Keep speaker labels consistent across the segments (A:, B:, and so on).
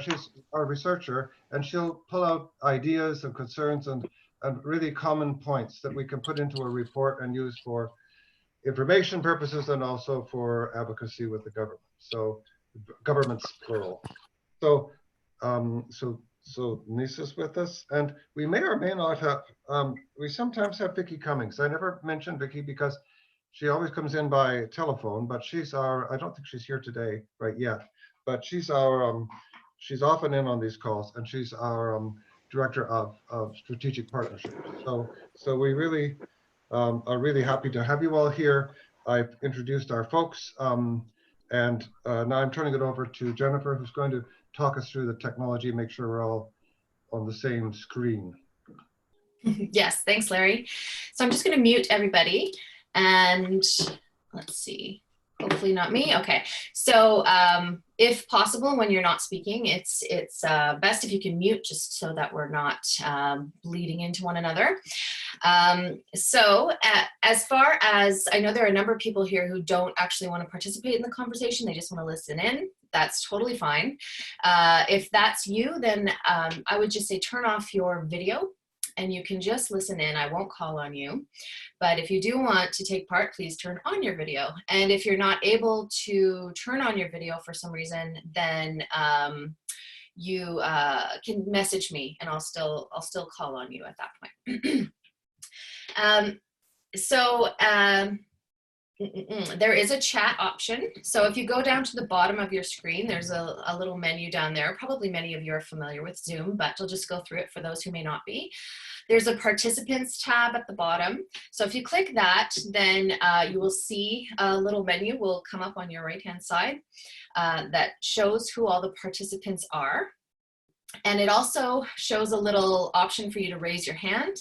A: she's our researcher, and she'll pull out ideas and concerns and really common points that we can put into a report and use for information purposes and also for advocacy with the government. So governments plural. So so Nisa's with us, and we may or may not have. We sometimes have Vicky Cummings. I never mentioned Vicky because she always comes in by telephone, but she's our. I don't think she's here today right yet, but she's our. She's often in on these calls, and she's our director of strategic partnerships. So we really are really happy to have you all here. I've introduced our folks, and now I'm turning it over to Jennifer, who's going to talk us through the technology, make sure we're all on the same screen.
B: Yes, thanks, Larry. So I'm just going to mute everybody, and let's see. Hopefully not me. Okay. So if possible, when you're not speaking, it's best if you can mute, just so that we're not bleeding into one another. So as far as I know, there are a number of people here who don't actually want to participate in the conversation. They just want to listen in. That's totally fine. If that's you, then I would just say turn off your video and you can just listen in. I won't call on you. But if you do want to take part, please turn on your video. And if you're not able to turn on your video for some reason, then you can message me and I'll still call on you at that point. There is a chat option. So if you go down to the bottom of your screen, there's a little menu down there. Probably many of you are familiar with Zoom, but I'll just go through it for those who may not be. There's a participants tab at the bottom. So if you click that, then you will see a little menu will come up on your right-hand side that shows who all the participants are. And it also shows a little option for you to raise your hand.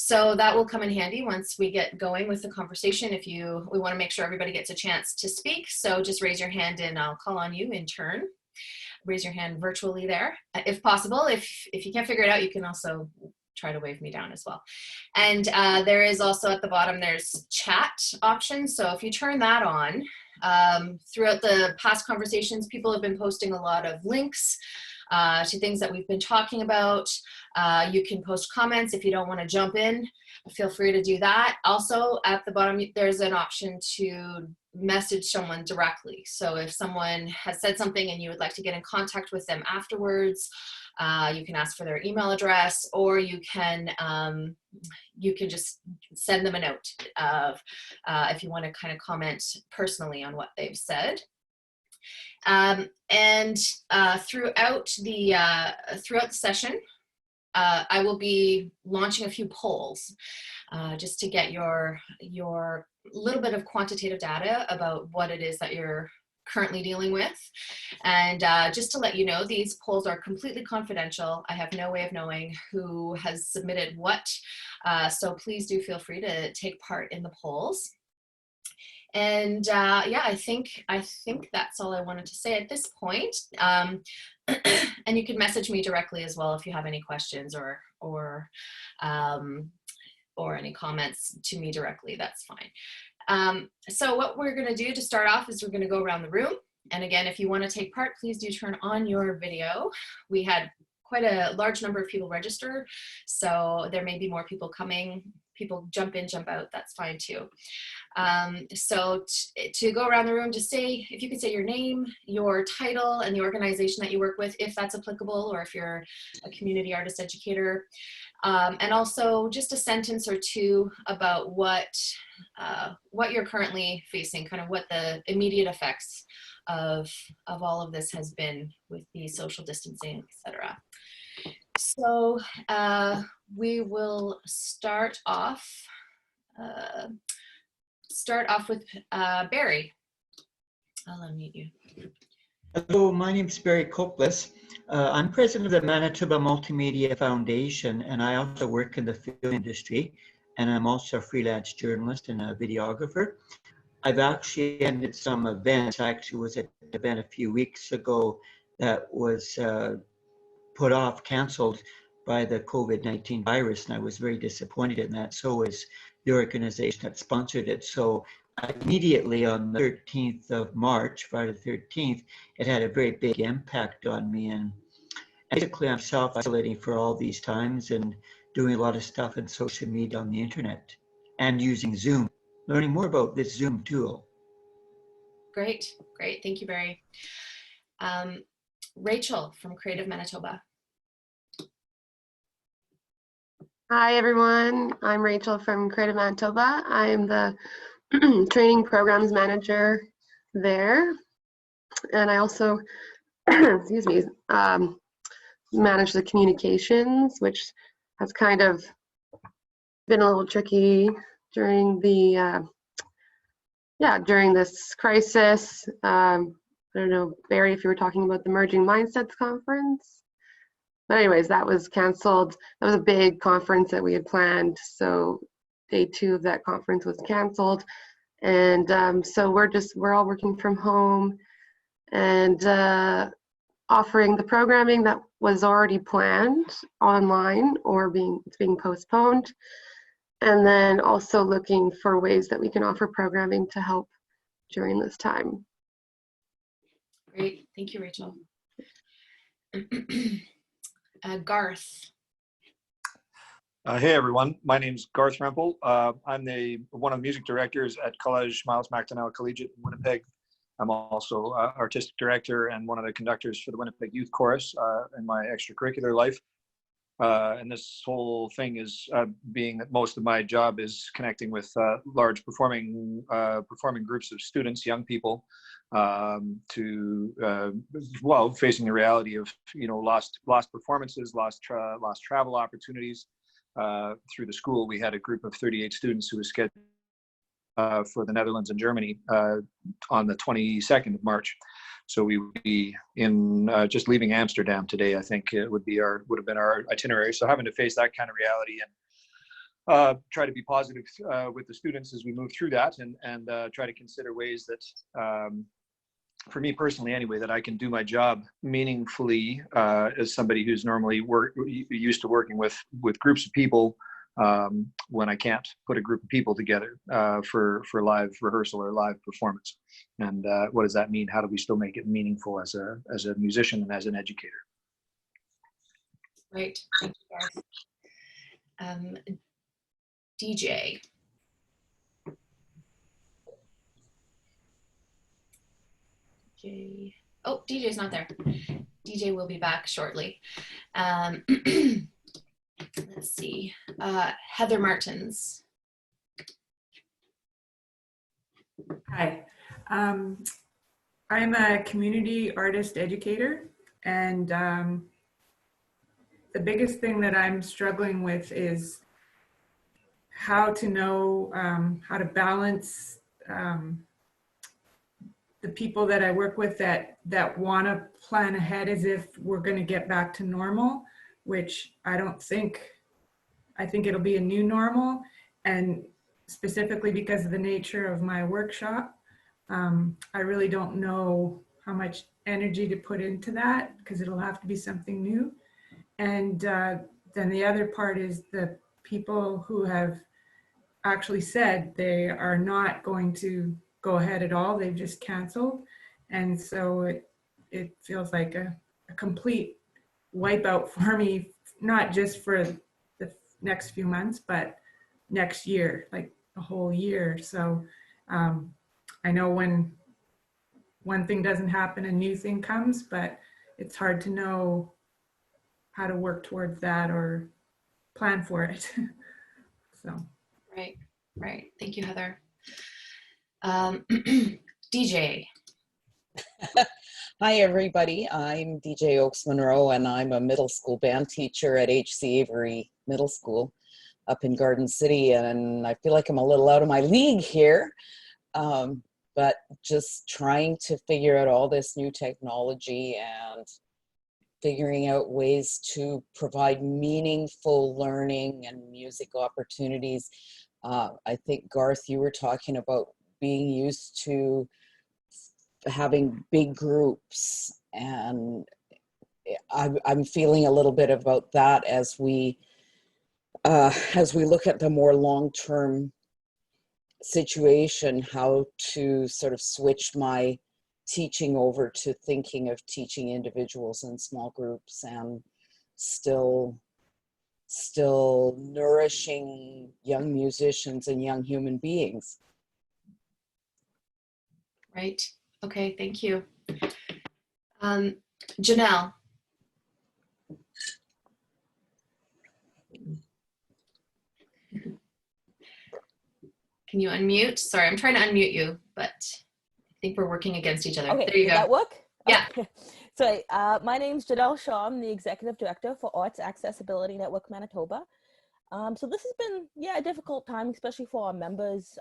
B: So that will come in handy once we get going with the conversation. We want to make sure everybody gets a chance to speak. So just raise your hand and I'll call on you in turn. Raise your hand virtually there, if possible. If you can't figure it out, you can also try to wave me down as well. And there is also at the bottom, there's chat options. So if you turn that on, throughout the past conversations, people have been posting a lot of links to things that we've been talking about. You can post comments if you don't want to jump in. Feel free to do that. Also, at the bottom, there's an option to message someone directly. So if someone has said something and you would like to get in contact with them afterwards, you can ask for their email address, or you can just send them a note if you want to kind of comment personally on what they've said. Throughout the session, I will be launching a few polls just to get your little bit of quantitative data about what it is that you're currently dealing with. And just to let you know, these polls are completely confidential. I have no way of knowing who has submitted what. So please do feel free to take part in the polls. And yeah, I think that's all I wanted to say at this point. And you can message me directly as well if you have any questions or any comments to me directly. That's fine. So what we're going to do to start off is we're going to go around the room. And again, if you want to take part, please do turn on your video. We had quite a large number of people register, so there may be more people coming. People jump in, jump out, that's fine too. So to go around the room, just say, if you could say your name, your title, and the organization that you work with, if that's applicable, or if you're a community artist educator. And also just a sentence or two about what you're currently facing, kind of what the immediate effects of all of this has been with the social distancing, etc. So we will start off with Barry. I'll unmute you.
C: Hello, my name is Barry Kopulos. I'm president of the Manitoba Multimedia Foundation, and I also work in the film industry, and I'm also a freelance journalist and a videographer. I've actually attended some events. I actually was at an event a few weeks ago that was canceled by the COVID-19 virus, and I was very disappointed in that. So was the organization that sponsored it. So immediately on the 13th of March, Friday the 13th, it had a very big impact on me. And basically, I'm self-isolating for all these times and doing a lot of stuff in social media on the internet and using Zoom, learning more about this Zoom tool.
B: Great, great. Thank you, Barry. Rachel from Creative Manitoba.
D: Hi, everyone. I'm Rachel from Creative Manitoba. I am the training programs manager there. And I also, excuse me, manage the communications, which has kind of been a little tricky during the, during this crisis. I don't know, Barry, if you were talking about the Merging Mindsets conference. But anyways, that was canceled. That was a big conference that we had planned. So day 2 of that conference was canceled. And so we're all working from home and offering the programming that was already planned online or it's being postponed. And then also looking for ways that we can offer programming to help during this time.
B: Great, thank you, Rachel. Garth.
E: Hey everyone, my name's Garth Rempel. I'm one of the music directors at College Miles McDonald Collegiate in Winnipeg. I'm also artistic director and one of the conductors for the Winnipeg Youth Chorus in my extracurricular life. And this whole thing is being that most of my job is connecting with large performing groups of students, young people, facing the reality of lost performances, lost travel opportunities. Through the school, we had a group of 38 students who was scheduled for the Netherlands and Germany on the 22nd of March. So we would be in just leaving Amsterdam today. I think it would have been our itinerary. So having to face that kind of reality and try to be positive with the students as we move through that, and try to consider ways that, for me personally anyway, that I can do my job meaningfully as somebody who's normally used to working with groups of people when I can't put a group of people together for live rehearsal or live performance. And what does that mean? How do we still make it meaningful as a musician and as an educator?
B: Great, thank you, Garth. DJ. Oh, DJ's not there. DJ will be back shortly. Let's see. Heather Martens.
F: Hi. I'm a community artist educator, and the biggest thing that I'm struggling with is how to know how to balance the people that I work with that want to plan ahead as if we're going to get back to normal, which I don't think. I think it'll be a new normal, and specifically because of the nature of my workshop, I really don't know how much energy to put into that because it'll have to be something new. And then the other part is the people who have actually said they are not going to go ahead at all. They've just canceled. And so it feels like a complete wipeout for me, not just for the next few months, but next year, like a whole year. So I know when one thing doesn't happen, a new thing comes, but it's hard to know how to work towards that or plan for it. So.
B: Right. Thank you, Heather. DJ.
G: Hi, everybody. I'm DJ Oaks Monroe, and I'm a middle school band teacher at H.C. Avery Middle School up in Garden City. And I feel like I'm a little out of my league here, but just trying to figure out all this new technology and figuring out ways to provide meaningful learning and music opportunities. I think, Garth, you were talking about being used to having big groups, and I'm feeling a little bit about that as we look at the more long-term situation how to sort of switch my teaching over to thinking of teaching individuals in small groups and still nourishing young musicians and young human beings.
B: Right. Okay, thank you. Jenel. Can you unmute? Sorry, I'm trying to unmute you, but I think we're working against each other.
H: Okay,
B: There you
H: did
B: go.
H: that work?
B: Yeah.
H: Okay. So my name's Jenel Shaw. I'm the Executive Director for Arts Accessibility Network Manitoba. So this has been, a difficult time, especially for our members.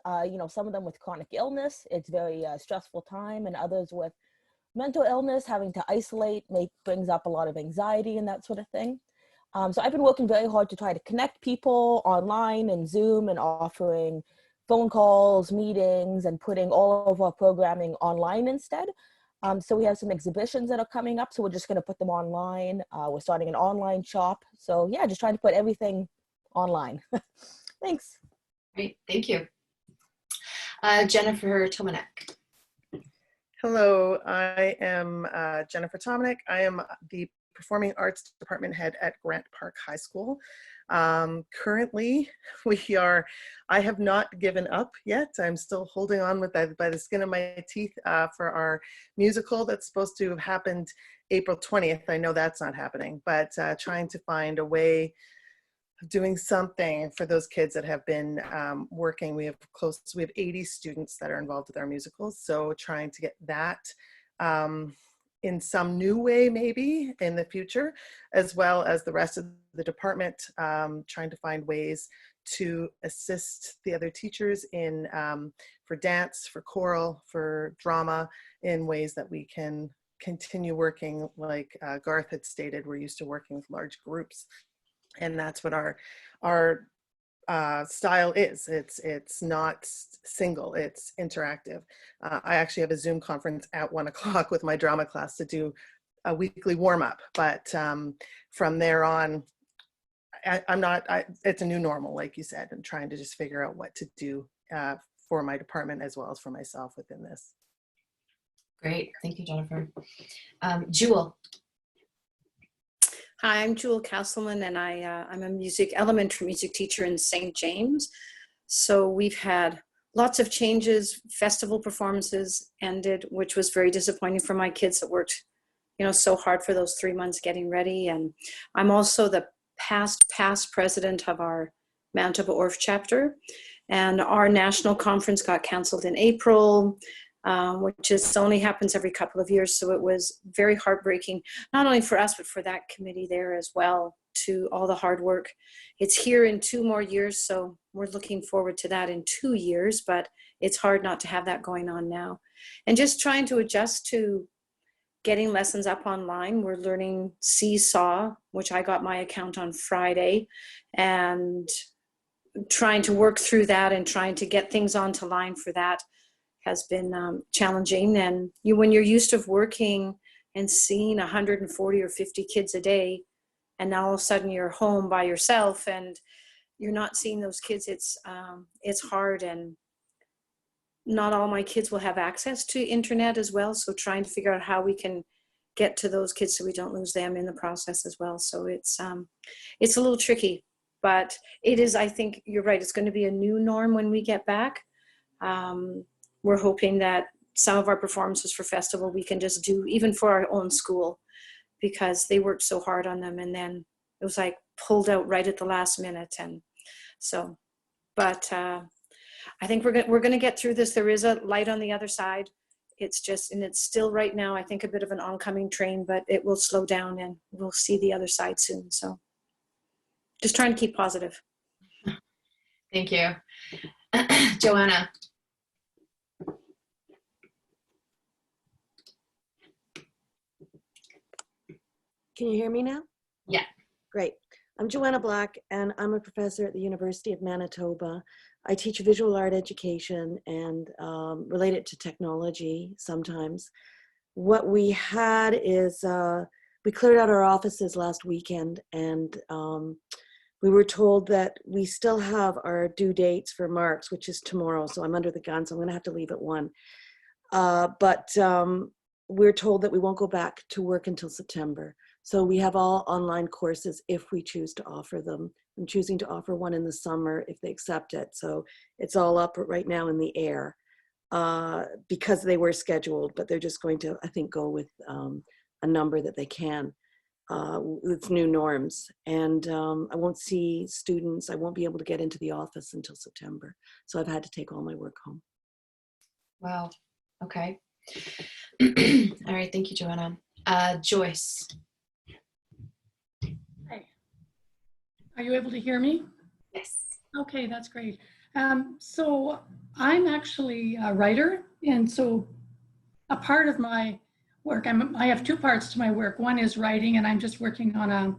H: Some of them with chronic illness. It's very stressful time, and others with mental illness, having to isolate, brings up a lot of anxiety and that sort of thing. So I've been working very hard to try to connect people online and Zoom and offering phone calls, meetings, and putting all of our programming online instead. So we have some exhibitions that are coming up, so we're just going to put them online. We're starting an online shop. So yeah, just trying to put everything online. Thanks.
B: Great, thank you. Jennifer Tomanek.
I: Hello, I am Jennifer Tomanek. I am the Performing Arts Department Head at Grant Park High School. Currently, I have not given up yet. I'm still holding on by the skin of my teeth for our musical that's supposed to have happened April 20th. I know that's not happening, but trying to find a way of doing something for those kids that have been working. We have 80 students that are involved with our musicals. So trying to get that in some new way, maybe in the future, as well as the rest of the department, trying to find ways to assist the other teachers in for dance, for choral, for drama, in ways that we can continue working. Like Garth had stated, we're used to working with large groups, and that's what our style is. It's not single, it's interactive. I actually have a Zoom conference at 1 o'clock with my drama class to do a weekly warm-up, but from there on, it's a new normal, like you said, and trying to just figure out what to do for my department as well as for myself within this.
B: Great, thank you, Jennifer. Jewel.
J: Hi, I'm Joyce Clouston, and I'm a elementary music teacher in St. James. So we've had lots of changes. Festival performances ended, which was very disappointing for my kids that worked, so hard for those 3 months getting ready. And I'm also the past president of our Manitoba ORF chapter, and our national conference got canceled in April. Which only happens every couple of years. So it was very heartbreaking, not only for us, but for that committee there as well, to all the hard work. It's here in 2 more years, so we're looking forward to that in 2 years, but it's hard not to have that going on now. And just trying to adjust to getting lessons up online. We're learning Seesaw, which I got my account on Friday, and trying to work through that and trying to get things onto line for that has been challenging. And when you're used to working and seeing 140 or 50 kids a day, and now all of a sudden you're home by yourself and you're not seeing those kids, it's hard. And not all my kids will have access to internet as well. So trying to figure out how we can get to those kids so we don't lose them in the process as well. So it's a little tricky, but it is, I think you're right, it's going to be a new norm when we get back. We're hoping that some of our performances for festival we can just do even for our own school, because they worked so hard on them, and then it was like pulled out right at the last minute. And so, but I think we're going to get through this. There is a light on the other side. It's still right now, I think, a bit of an oncoming train, but it will slow down and we'll see the other side soon. So just trying to keep positive.
B: Thank you. Joanna.
K: Can you hear me now?
B: Yeah.
K: Great. I'm Joanna Black, and I'm a professor at the University of Manitoba. I teach visual art education and relate it to technology sometimes. What we had is we cleared out our offices last weekend, and We were told that we still have our due dates for marks, which is tomorrow. So I'm under the gun, so I'm going to have to leave at 1. But we're told that we won't go back to work until September. So we have all online courses if we choose to offer them. I'm choosing to offer one in the summer if they accept it. So it's all up right now in the air because they were scheduled, but they're just going to, I think, go with a number that they can with new norms. And I won't see students. I won't be able to get into the office until September. So I've had to take all my work home.
B: Wow. Okay. All right. Thank you, Joanna. Joyce.
L: Hi. Are you able to hear me?
B: Yes.
L: Okay, that's great. So I'm actually a writer, and so a part of my work, I have 2 parts to my work. One is writing, and I'm just working on a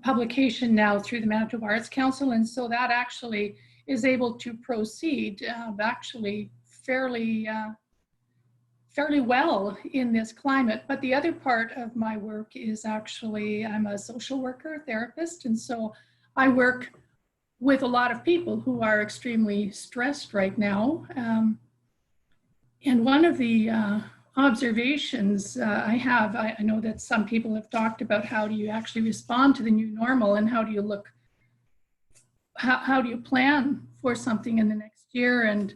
L: publication now through the Manitoba Arts Council, and so that actually is able to proceed actually fairly well in this climate. But the other part of my work is actually, I'm a social worker, therapist, and so I work with a lot of people who are extremely stressed right now. And one of the observations I know that some people have talked about how do you actually respond to the new normal, and how do you how do you plan for something in the next year. And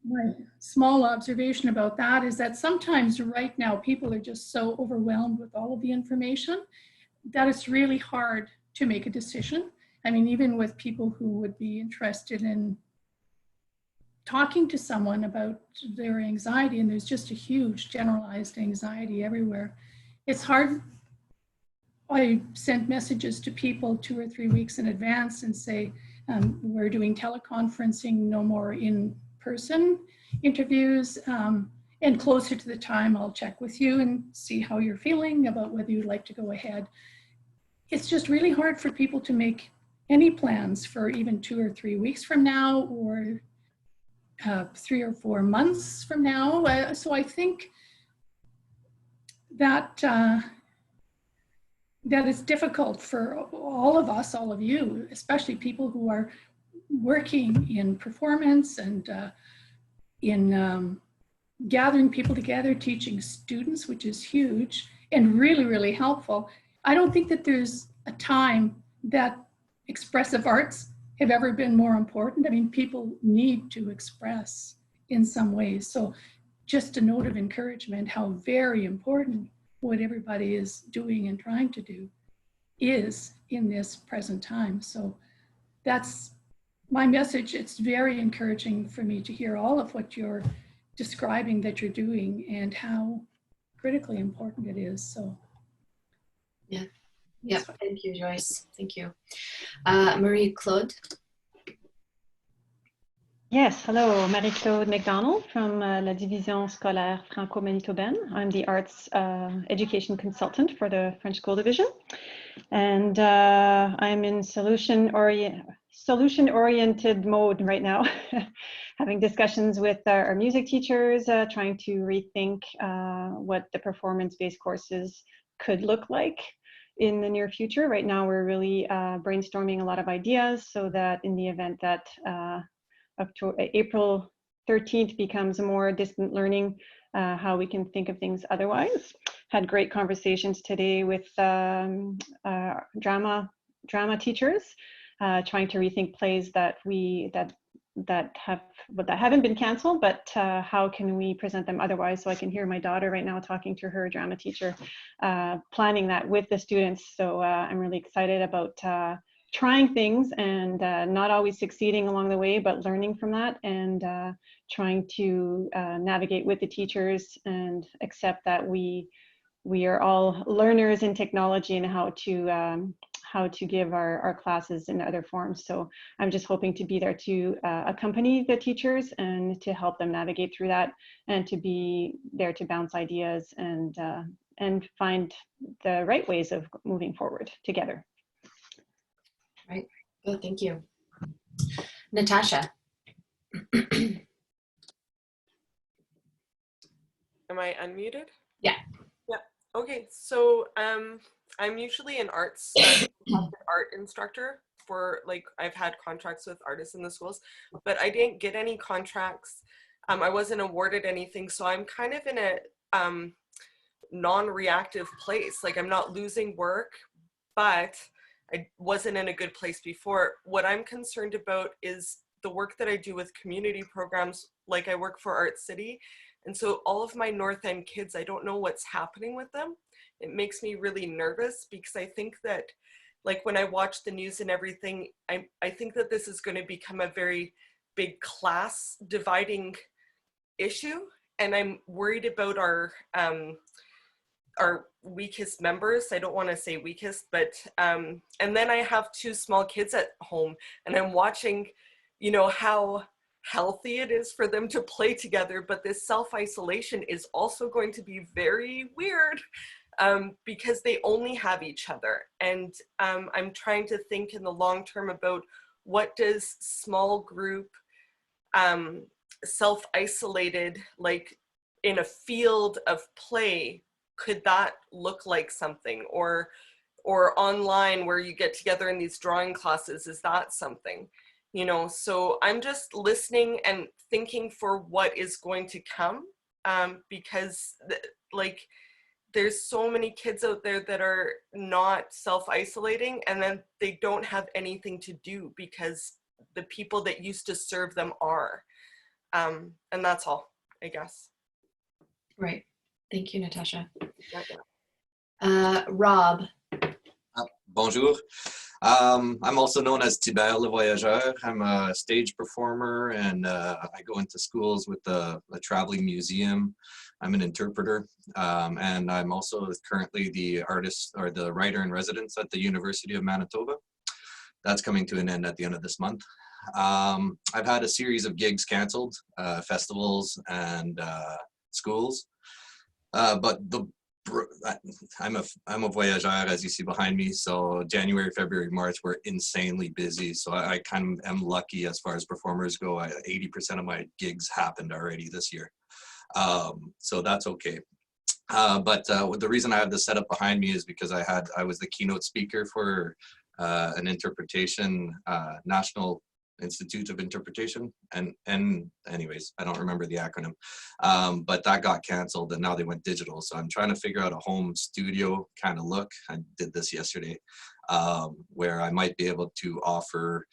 L: my small observation about that is that sometimes right now people are just so overwhelmed with all of the information that it's really hard to make a decision. I mean, even with people who would be interested in talking to someone about their anxiety, and there's just a huge generalized anxiety everywhere. It's hard. I send messages to people 2 or 3 weeks in advance and say, we're doing teleconferencing, no more in-person interviews, and closer to the time I'll check with you and see how you're feeling about whether you'd like to go ahead. It's just really hard for people to make any plans for even 2 or 3 weeks from now, or 3 or 4 months from now. So I think that that is difficult for all of us, all of you, especially people who are working in performance and in gathering people together, teaching students, which is huge and really, really helpful. I don't think that there's a time that expressive arts have ever been more important. I mean, people need to express in some ways. So just a note of encouragement, how very important what everybody is doing and trying to do is in this present time. So that's my message. It's very encouraging for me to hear all of what you're describing that you're doing and how critically important it is. So
B: yeah. Yep. Thank you, Joyce. Thank you. Marie-Claude.
M: Yes, hello, Marie-Claude McDonald from La Division Scolaire Franco-Manitobaine. I'm the arts education consultant for the French School Division. And I'm in solution-oriented mode right now, having discussions with our music teachers, trying to rethink what the performance-based courses could look like in the near future. Right now, we're really brainstorming a lot of ideas so that in the event that April 13th becomes more distant learning, how we can think of things otherwise. Had great conversations today with drama teachers, trying to rethink plays that haven't been canceled, but how can we present them otherwise? So I can hear my daughter right now talking to her drama teacher, planning that with the students. So I'm really excited about trying things and not always succeeding along the way, but learning from that and trying to navigate with the teachers and accept that we are all learners in technology and how to give our classes in other forms. So I'm just hoping to be there to accompany the teachers and to help them navigate through that, and to be there to bounce ideas and find the right ways of moving forward together.
B: Right. Good. Thank you. Natasha.
N: Am I unmuted?
B: Yeah.
N: Yeah. Okay. So I'm usually an art instructor for, like, I've had contracts with artists in the schools, but I didn't get any contracts. I wasn't awarded anything. So I'm kind of in a non-reactive place. Like, I'm not losing work, but I wasn't in a good place before. What I'm concerned about is the work that I do with community programs. Like, I work for Art City. And so all of my North End kids, I don't know what's happening with them. It makes me really nervous because I think that, like, when I watch the news and everything, I think that this is going to become a very big class dividing issue. And I'm worried about our weakest members. I don't want to say weakest, but, and then I have 2 small kids at home, and I'm watching, you know, how healthy it is for them to play together, but this self-isolation is also going to be very weird because they only have each other. And I'm trying to think in the long term about what does small group self-isolated, like in a field of play, could that look like something? Or online where you get together in these drawing classes, is that something? You know, so I'm just listening and thinking for what is going to come, because like, there's so many kids out there that are not self-isolating, and then they don't have anything to do because the people that used to serve them are. And that's all, I guess.
B: Right. Thank you, Natasha.
N: Yeah.
B: Rob.
O: Bonjour. I'm also known as Tibert le Voyageur. I'm a stage performer, and I go into schools with a traveling museum. I'm an interpreter, and I'm also currently the artist or the writer in residence at the University of Manitoba. That's coming to an end at the end of this month. I've had a series of gigs canceled, festivals and schools, but I'm a voyageur, as you see behind me. So January, February, March, we're insanely busy. So I kind of am lucky as far as performers go. 80% of my gigs happened already this year. So that's okay. But the reason I have this set up behind me is because I was the keynote speaker for an interpretation, National Institute of Interpretation, and anyways, I don't remember the acronym, but that got canceled and now they went digital. So I'm trying to figure out a home studio kind of look. I did this yesterday, where I might be able to offer,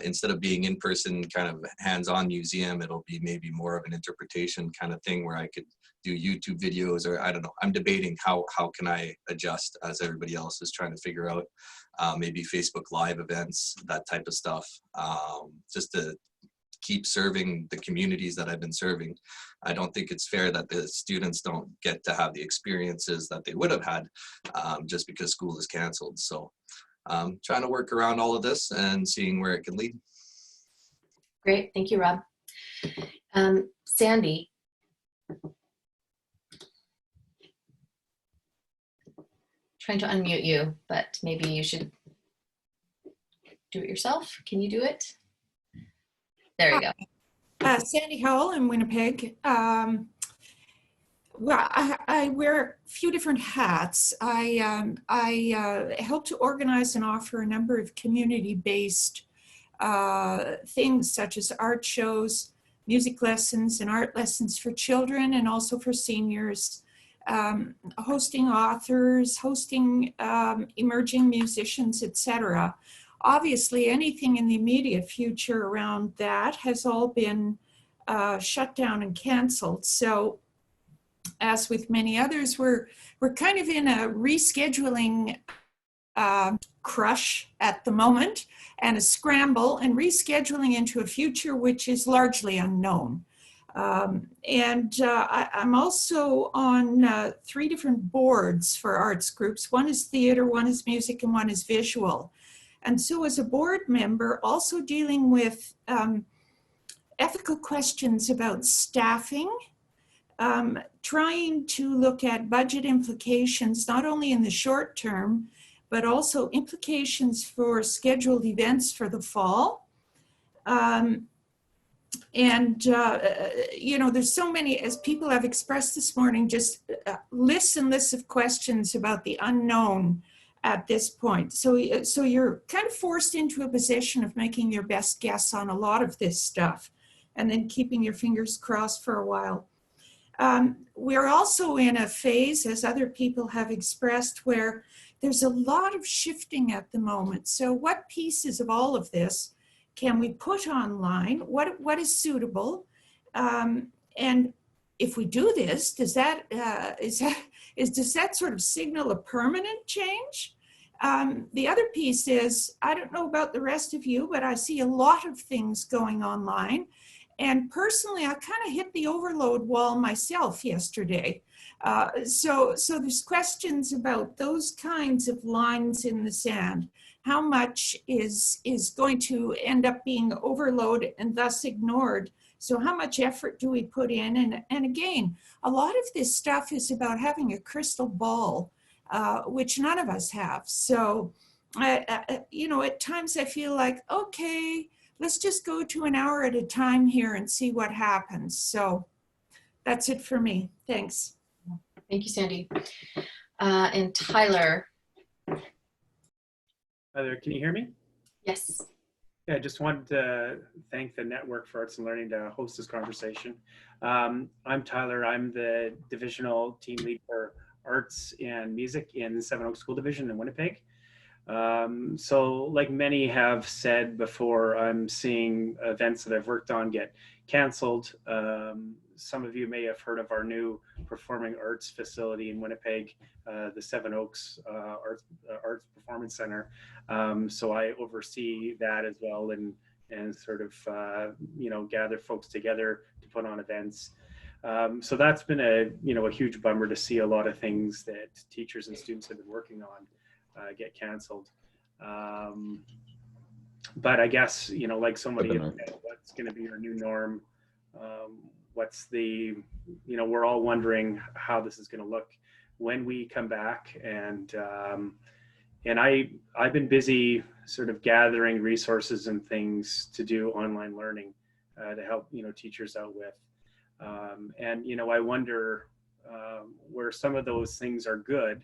O: instead of being in person kind of hands-on museum, it'll be maybe more of an interpretation kind of thing where I could do YouTube videos, or I don't know. I'm debating how can I adjust as everybody else is trying to figure out, maybe Facebook Live events, that type of stuff, just to keep serving the communities that I've been serving. I don't think it's fair that the students don't get to have the experiences that they would have had just because school is canceled. So trying to work around all of this and seeing where it can lead.
B: Great, thank you, Rob. Sandi. Trying to unmute you, but maybe you should do it yourself. Can you do it? There you go.
F: Sandi Howell in Winnipeg. Well, I wear a few different hats. I help to organize and offer a number of community-based things such as art shows, music lessons and art lessons for children and also for seniors, hosting authors, hosting emerging musicians, etc. Obviously, anything in the immediate future around that has all been shut down and canceled. So, as with many others, we're kind of in a rescheduling crush at the moment, and a scramble and rescheduling into a future which is largely unknown. I'm also on 3 different boards for arts groups. One is theater, one is music, and one is visual. And so as a board member, also dealing with ethical questions about staffing, trying to look at budget implications, not only in the short term, but also implications for scheduled events for the fall. You know, there's so many, as people have expressed this morning, just lists and lists of questions about the unknown
P: at this point. So you're kind of forced into a position of making your best guess on a lot of this stuff and then keeping your fingers crossed for a while. We're also in a phase, as other people have expressed, where there's a lot of shifting at the moment. So what pieces of all of this can we put online? What is suitable? And if we do this, does that sort of signal a permanent change? The other piece is, I don't know about the rest of you, but I see a lot of things going online. And personally, I kind of hit the overload wall myself yesterday. So there's questions about those kinds of lines in the sand. How much is going to end up being overload and thus ignored? So how much effort do we put in? And again, a lot of this stuff is about having a crystal ball, which none of us have. So, you know, at times I feel like, okay, let's just go to an hour at a time here and see what happens. So that's it for me. Thanks.
B: Thank you, Sandy. And Tyler.
Q: Hi there, can you hear me?
B: Yes.
Q: Yeah, I just wanted to thank the Network for Arts and Learning to host this conversation. I'm Tyler. I'm the divisional team lead for arts and music in the Seven Oaks School Division in Winnipeg. So like many have said before, I'm seeing events that I've worked on get canceled. Some of you may have heard of our new performing arts facility in Winnipeg, the Seven Oaks Arts Performance Center. So I oversee that as well and sort of, you know, gather folks together to put on events. So that's been a huge bummer to see a lot of things that teachers and students have been working on get canceled. But I guess, you know, like so many of what's going to be our new norm? What's the, you know, we're all wondering how this is going to look when we come back. And I've been busy sort of gathering resources and things to do online learning to help, you know, teachers out with. And, you know, I wonder where some of those things are good,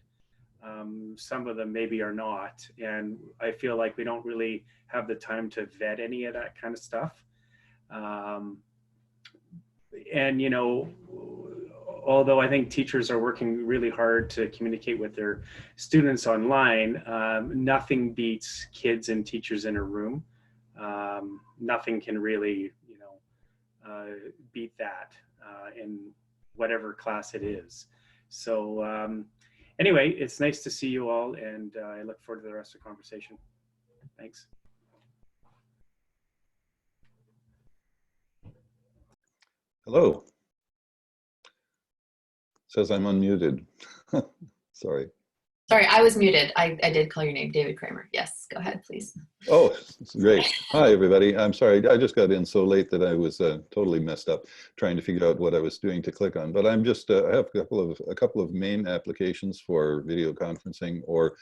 Q: some of them maybe are not. And I feel like we don't really have the time to vet any of that kind of stuff. And, you know, although I think teachers are working really hard to communicate with their students online, nothing beats kids and teachers in a room. Nothing can really, you know, beat that in whatever class it is. So anyway, it's nice to see you all, and I look forward to the rest of the conversation. Thanks.
R: Hello. Says I'm unmuted. Sorry.
B: Sorry, I was muted. I did call your name, David Cramer. Yes, go ahead, please.
R: Oh, great. Hi, everybody. I'm sorry. I just got in so late that I was totally messed up trying to figure out what I was doing to click on. But I'm just, I have a couple of main applications for video conferencing or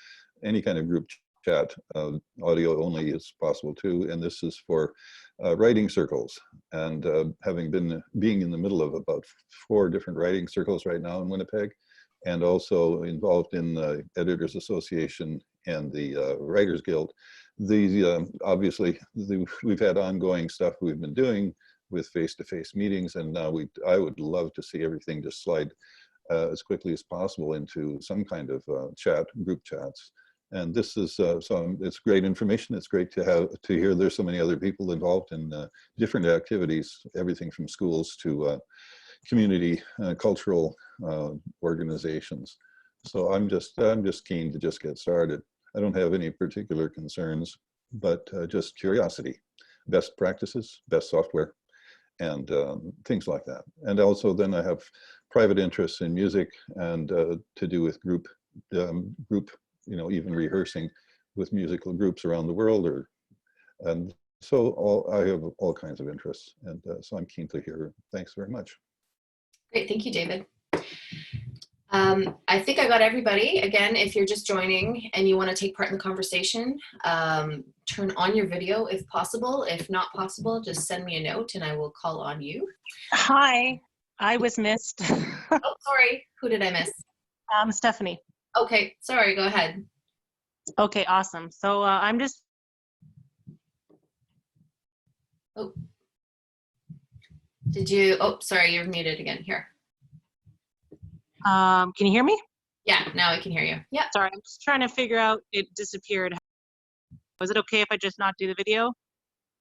R: any kind of group chat. Audio only is possible too. And this is for writing circles. And being in the middle of about 4 different writing circles right now in Winnipeg, and also involved in the Editors Association and the Writers Guild. Obviously, we've had ongoing stuff we've been doing with face-to-face meetings, and now I would love to see everything just slide as quickly as possible into some kind of group chats. And this is, it's great information. It's great to hear there's so many other people involved in different activities, everything from schools to community cultural organizations. So I'm just keen to just get started. I don't have any particular concerns, but just curiosity, best practices, best software, and things like that. And also then I have private interests in music and to do with group, you know, even rehearsing with musical groups around the world, and so I have all kinds of interests, and so I'm keen to hear. Thanks very much.
B: Great, thank you, David. I think I got everybody. Again, if you're just joining and you want to take part in the conversation, turn on your video if possible. If not possible, just send me a note and I will call on you.
S: Hi, I was missed.
B: Oh, sorry. Who did I miss?
S: Stephanie.
B: Okay, sorry, go ahead.
S: Okay, awesome. So I'm just.
B: Oh. Did you, oh, sorry, you're muted again here.
S: Can you hear me?
B: Yeah, now I can hear you. Yeah.
S: Sorry, I'm just trying to figure out, it disappeared. Was it okay if I just not do the video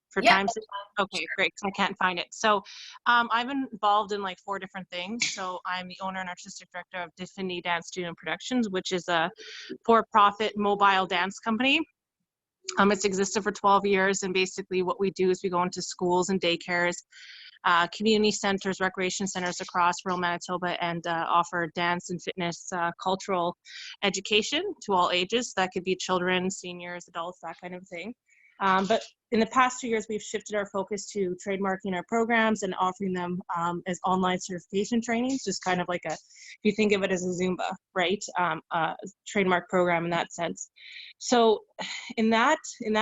S: for time's sake? Okay, great, 'cause I can't find it. So I'm involved in like 4 different things. So I'm the owner and artistic director of Divinity Dance Studio Productions, which is a for-profit mobile dance company. It's existed for 12 years, and basically what we do is we go into schools and daycares, community centers, recreation centers across rural Manitoba, and offer dance and fitness cultural education to all ages. That could be children, seniors, adults, that kind of thing. But in the past 2 years, we've shifted our focus to trademarking our programs and offering them as online certification trainings, just kind of like a, if you think of it as a Zumba, right? Trademark program in that sense. So in that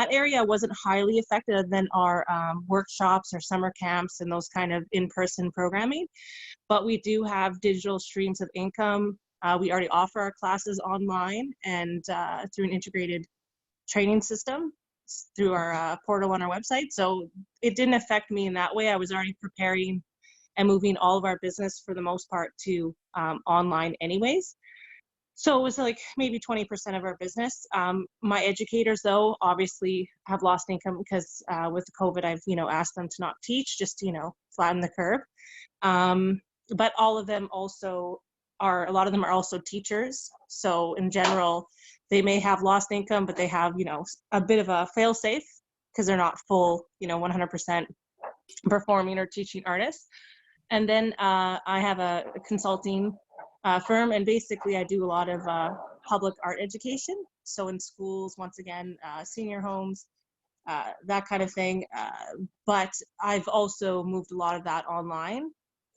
S: area, I wasn't highly affected than our workshops or summer camps and those kind of in-person programming. But we do have digital streams of income. We already offer our classes online and through an integrated training system through our portal on our website. So it didn't affect me in that way. I was already preparing and moving all of our business for the most part to online anyways. So it was like maybe 20% of our business. My educators though, obviously have lost income because with COVID, I've, asked them to not teach, just to, flatten the curve. But all of them also are, a lot of them are also teachers. So in general, they may have lost income, but they have, a bit of a fail safe because they're not full, 100% performing or teaching artists. And then I have a consulting firm, and basically I do a lot of public art education. So in schools, once again, senior homes, that kind of thing. But I've also moved a lot of that online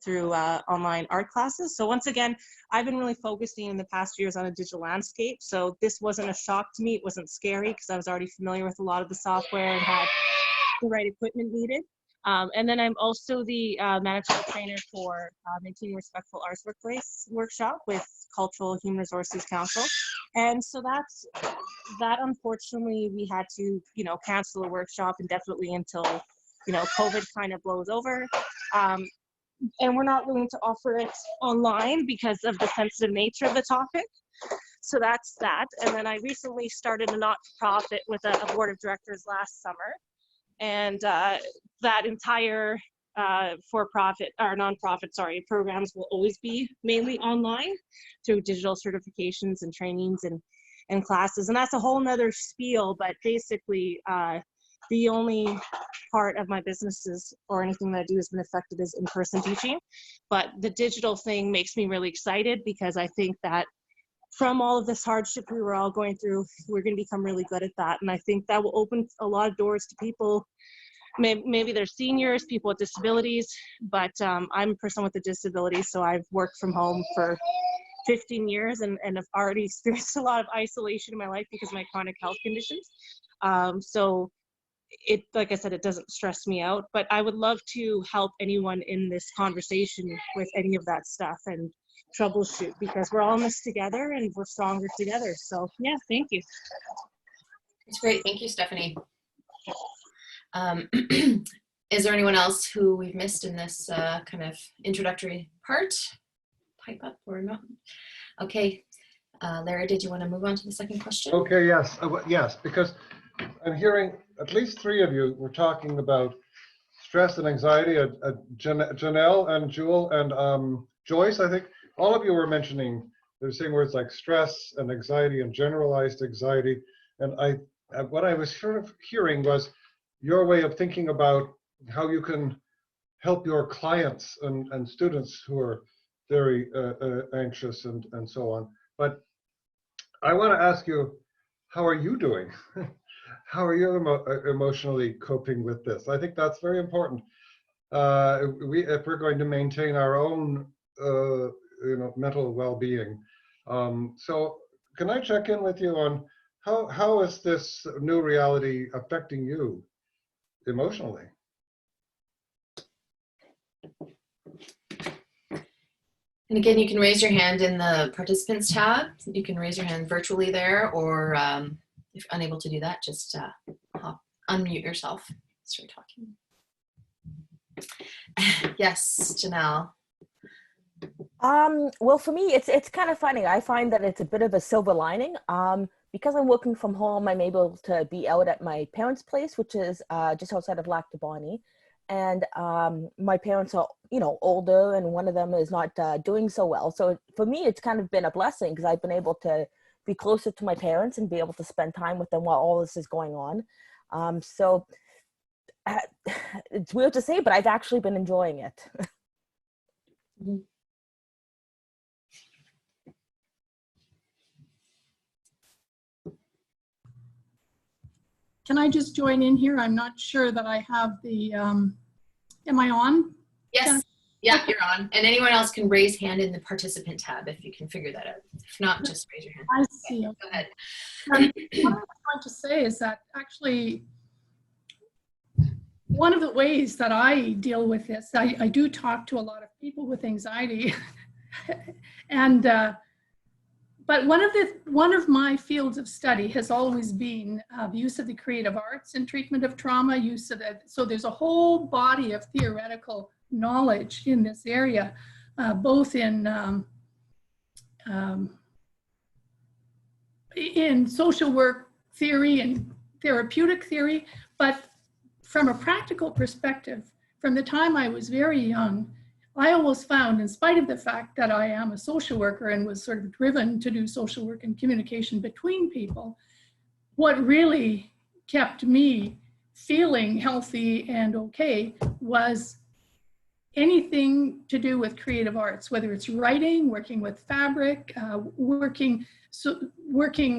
S: through online art classes. So once again, I've been really focusing in the past years on a digital landscape. So this wasn't a shock to me. It wasn't scary because I was already familiar with a lot of the software and had the right equipment needed. And then I'm also the Manitoba trainer for Maintaining Respectful Arts Workplace workshop with Cultural Human Resources Council. And so that unfortunately we had to, cancel a workshop indefinitely until, COVID kind of blows over. And we're not willing to offer it online because of the sensitive nature of the topic. So that's that. And then I recently started a not-for-profit with a board of directors last summer. And that entire for-profit or non-profit, programs will always be mainly online through digital certifications and trainings and classes. And that's a whole nother spiel, but basically the only part of my businesses or anything that I do has been affected is in-person teaching. But the digital thing makes me really excited because I think that from all of this hardship we were all going through, we're going to become really good at that. And I think that will open a lot of doors to people. Maybe they're seniors, people with disabilities, but I'm a person with a disability, so I've worked from home for 15 years and have already experienced a lot of isolation in my life because of my chronic health conditions. So like I said, it doesn't stress me out, but I would love to help anyone in this conversation with any of that stuff and troubleshoot, because we're all in this together and we're stronger together. So yeah, thank you.
B: It's great. Thank you, Stephanie. Is there anyone else who we've missed in this kind of introductory part? Pipe up or not? Okay. Larry, did you want to move on to the second question?
A: Okay, yes. Yes, because I'm hearing at least 3 of you were talking about stress and anxiety. Jenel and Jewel and Joyce, I think, all of you were mentioning, they're saying words like stress and anxiety and generalized anxiety. And what I was sort of hearing was your way of thinking about how you can help your clients and students who are very anxious and so on. But I want to ask you, how are you doing? How are you emotionally coping with this? I think that's very important. If we're going to maintain our own mental well-being. So can I check in with you on how is this new reality affecting you emotionally?
B: And again, you can raise your hand in the participants tab. You can raise your hand virtually there, or if you're unable to do that, just unmute yourself, start talking. Yes, Jenel.
H: Well, for me, it's kind of funny. I find that it's a bit of a silver lining. Because I'm working from home, I'm able to be out at my parents' place, which is just outside of Lac du Bonnet. And my parents are, older, and one of them is not doing so well. So for me, it's kind of been a blessing because I've been able to be closer to my parents and be able to spend time with them while all this is going on. So it's weird to say, but I've actually been enjoying it.
B: Mm-hmm.
L: Can I just join in here? I'm not sure that I have the, am I on?
B: Yes, yeah, you're on. And anyone else can raise hand in the participant tab if you can figure that out. If not, just raise your hand.
L: I see.
B: Okay, go ahead.
L: What I was trying to say is that actually, one of the ways that I deal with this, I do talk to a lot of people with anxiety, and but one of my fields of study has always been the use of the creative arts in treatment of trauma. Use of it. So there's a whole body of theoretical knowledge in this area, both in social work theory and therapeutic theory, but from a practical perspective, from the time I was very young, I always found, in spite of the fact that I am a social worker and was sort of driven to do social work and communication between people, what really kept me feeling healthy and okay was anything to do with creative arts, whether it's writing, working with fabric, working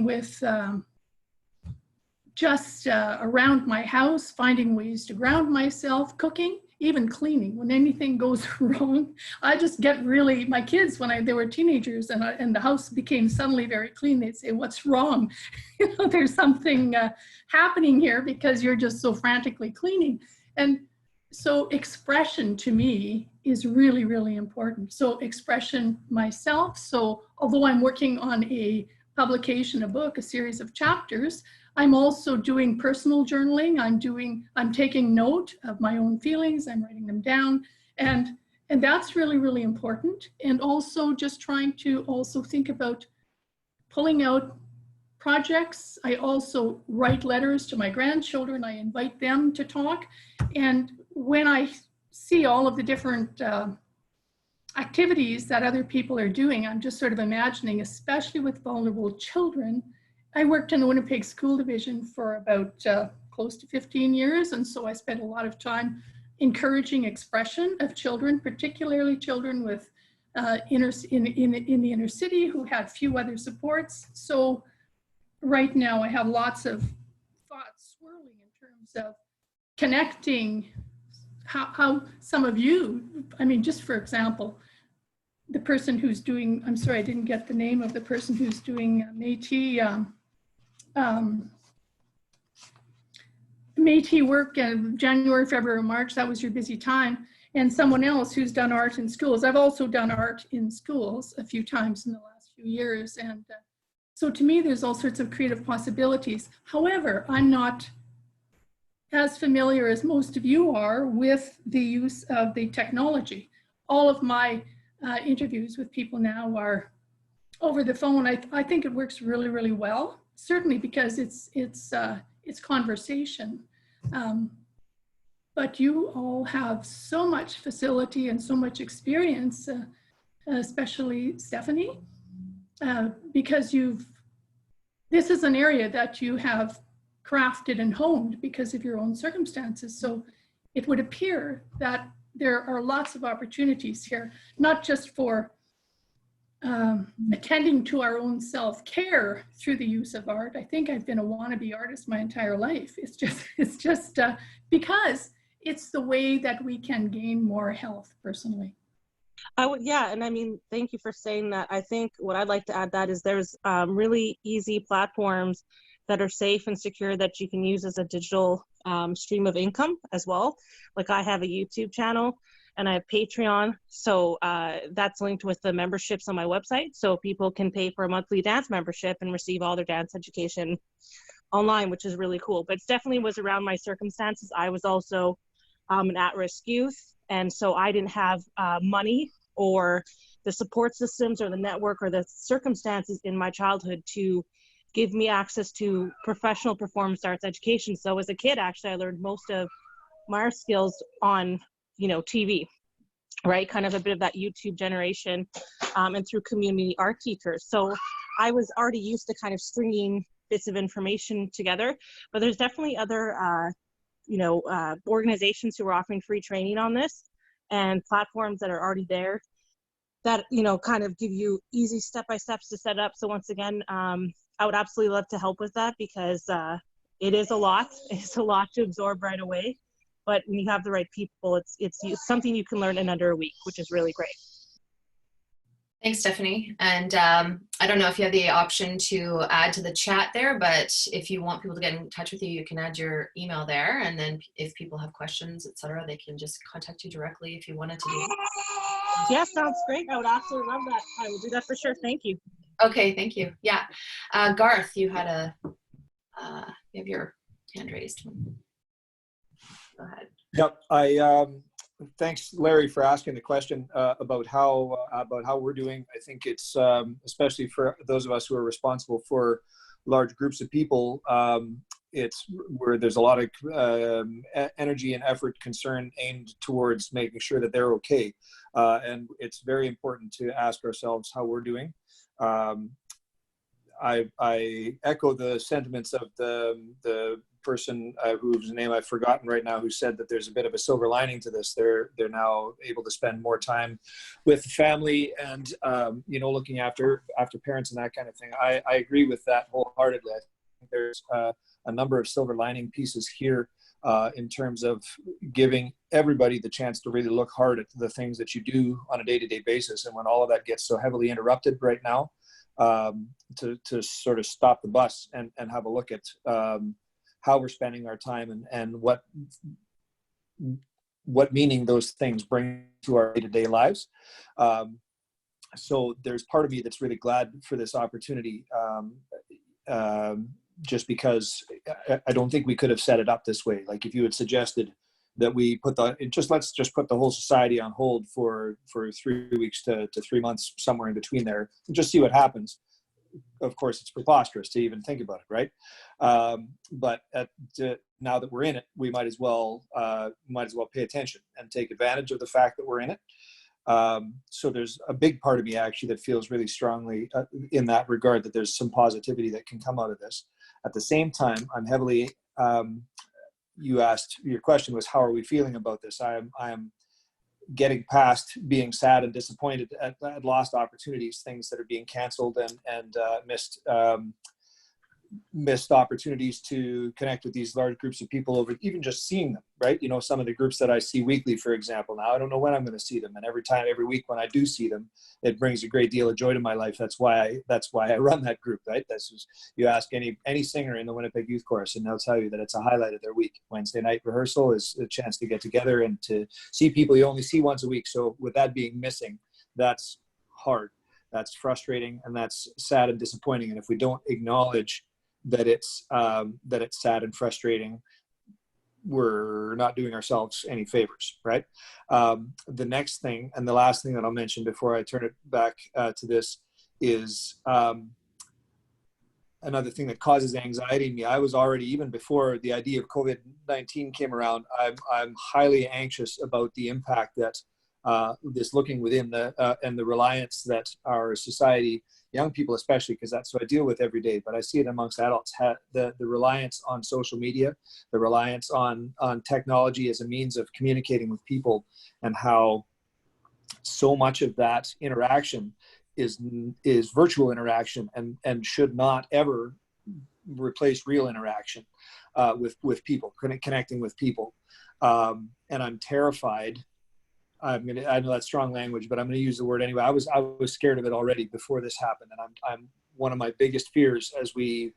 L: with just around my house, finding ways to ground myself, cooking, even cleaning. When anything goes wrong, I just get really, my kids, when they were teenagers and the house became suddenly very clean, they'd say, "What's wrong? There's something happening here because you're just so frantically cleaning." And so expression to me is really, really important. So expression myself. So although I'm working on a publication, a book, a series of chapters, I'm also doing personal journaling. I'm taking note of my own feelings. I'm writing them down. And that's really, really important. And also just trying to also think about pulling out projects. I also write letters to my grandchildren. I invite them to talk. And when I see all of the different activities that other people are doing, I'm just sort of imagining, especially with vulnerable children. I worked in the Winnipeg School Division for about close to 15 years. And so I spent a lot of time encouraging expression of children, particularly children with in the inner city who had few other supports. So right now I have lots of thoughts swirling in terms of connecting how some of you, I mean, just for example, the person who's doing, I'm sorry, I didn't get the name of the person who's doing Métis work in January, February, March, that was your busy time. And someone else who's done art in schools. I've also done art in schools a few times in the last few years. And so to me, there's all sorts of creative possibilities. However, I'm not as familiar as most of you are with the use of the technology. All of my interviews with people now are over the phone. I think it works really, really well. Certainly because it's conversation. But you all have so much facility and so much experience, especially Stephanie, because this is an area that you have crafted and honed because of your own circumstances. So it would appear that there are lots of opportunities here, not just for attending to our own self-care through the use of art. I think I've been a wannabe artist my entire life. It's just because it's the way that we can gain more health personally.
S: Yeah, and I mean, thank you for saying that. I think what I'd like to add that is there's really easy platforms that are safe and secure that you can use as a digital stream of income as well. Like I have a YouTube channel and I have Patreon. So that's linked with the memberships on my website. So people can pay for a monthly dance membership and receive all their dance education online, which is really cool. But it definitely was around my circumstances. I was also an at-risk youth, and so I didn't have money or the support systems or the network or the circumstances in my childhood to give me access to professional performance arts education. So as a kid, actually, I learned most of my art skills on, TV, right? Kind of a bit of that YouTube generation, and through community art teachers. So I was already used to kind of stringing bits of information together, but there's definitely other, organizations who are offering free training on this and platforms that are already there that, kind of give you easy step-by-steps to set up. So once again, I would absolutely love to help with that because it is a lot. It's a lot to absorb right away. But when you have the right people, it's something you can learn in under a week, which is really great.
B: Thanks, Stephanie. And I don't know if you have the option to add to the chat there, but if you want people to get in touch with you, you can add your email there. And then if people have questions, etc., they can just contact you directly if you wanted to do that.
S: Yeah, sounds great. I would absolutely love that. I will do that for sure. Thank you.
B: Okay, thank you. Yeah. Garth, you had you have your hand raised. Go ahead.
E: Yep. Thanks, Larry, for asking the question about how we're doing. I think it's especially for those of us who are responsible for large groups of people. It's where there's a lot of energy and effort, concern aimed towards making sure that they're okay, and it's very important to ask ourselves how we're doing. I echo the sentiments of the person whose name I've forgotten right now, who said that there's a bit of a silver lining to this. They're now able to spend more time with the family and looking after parents and that kind of thing. I agree with that wholeheartedly. I think there's a number of silver lining pieces here in terms of giving everybody the chance to really look hard at the things that you do on a day-to-day basis. And when all of that gets so heavily interrupted right now, to sort of stop the bus and have a look at how we're spending our time and what meaning those things bring to our day-to-day lives. So there's part of me that's really glad for this opportunity, just because I don't think we could have set it up this way. Like if you had suggested that we put let's just put the whole society on hold for 3 weeks to 3 months, somewhere in between there, and just see what happens. Of course, it's preposterous to even think about it, right? But now that we're in it, we might as well pay attention and take advantage of the fact that we're in it. So there's a big part of me actually that feels really strongly in that regard, that there's some positivity that can come out of this. At the same time, I'm heavily, your question was, how are we feeling about this? I'm getting past being sad and disappointed at lost opportunities, things that are being canceled and missed opportunities to connect with these large groups of people over even just seeing them, right? Some of the groups that I see weekly, for example, now I don't know when I'm going to see them. And every week when I do see them, it brings a great deal of joy to my life. That's why I run that group, right? You ask any singer in the Winnipeg Youth Chorus and they'll tell you that it's a highlight of their week. Wednesday night rehearsal is a chance to get together and to see people you only see once a week. So with that being missing, that's hard, that's frustrating, and that's sad and disappointing. And if we don't acknowledge that it's sad and frustrating, we're not doing ourselves any favors, right? The next thing, and the last thing that I'll mention before I turn it back to this, is another thing that causes anxiety in me. I was already, even before the idea of COVID-19 came around, I'm highly anxious about the impact that this looking within and the reliance that our society, young people especially, because that's what I deal with every day, but I see it amongst adults, the reliance on social media, the reliance on technology as a means of communicating with people, and how so much of that interaction is virtual interaction and should not ever replace real interaction with people, connecting with people. And I'm terrified. I know that's strong language, but I'm going to use the word anyway. I was scared of it already before this happened, and I'm one of my biggest fears as we,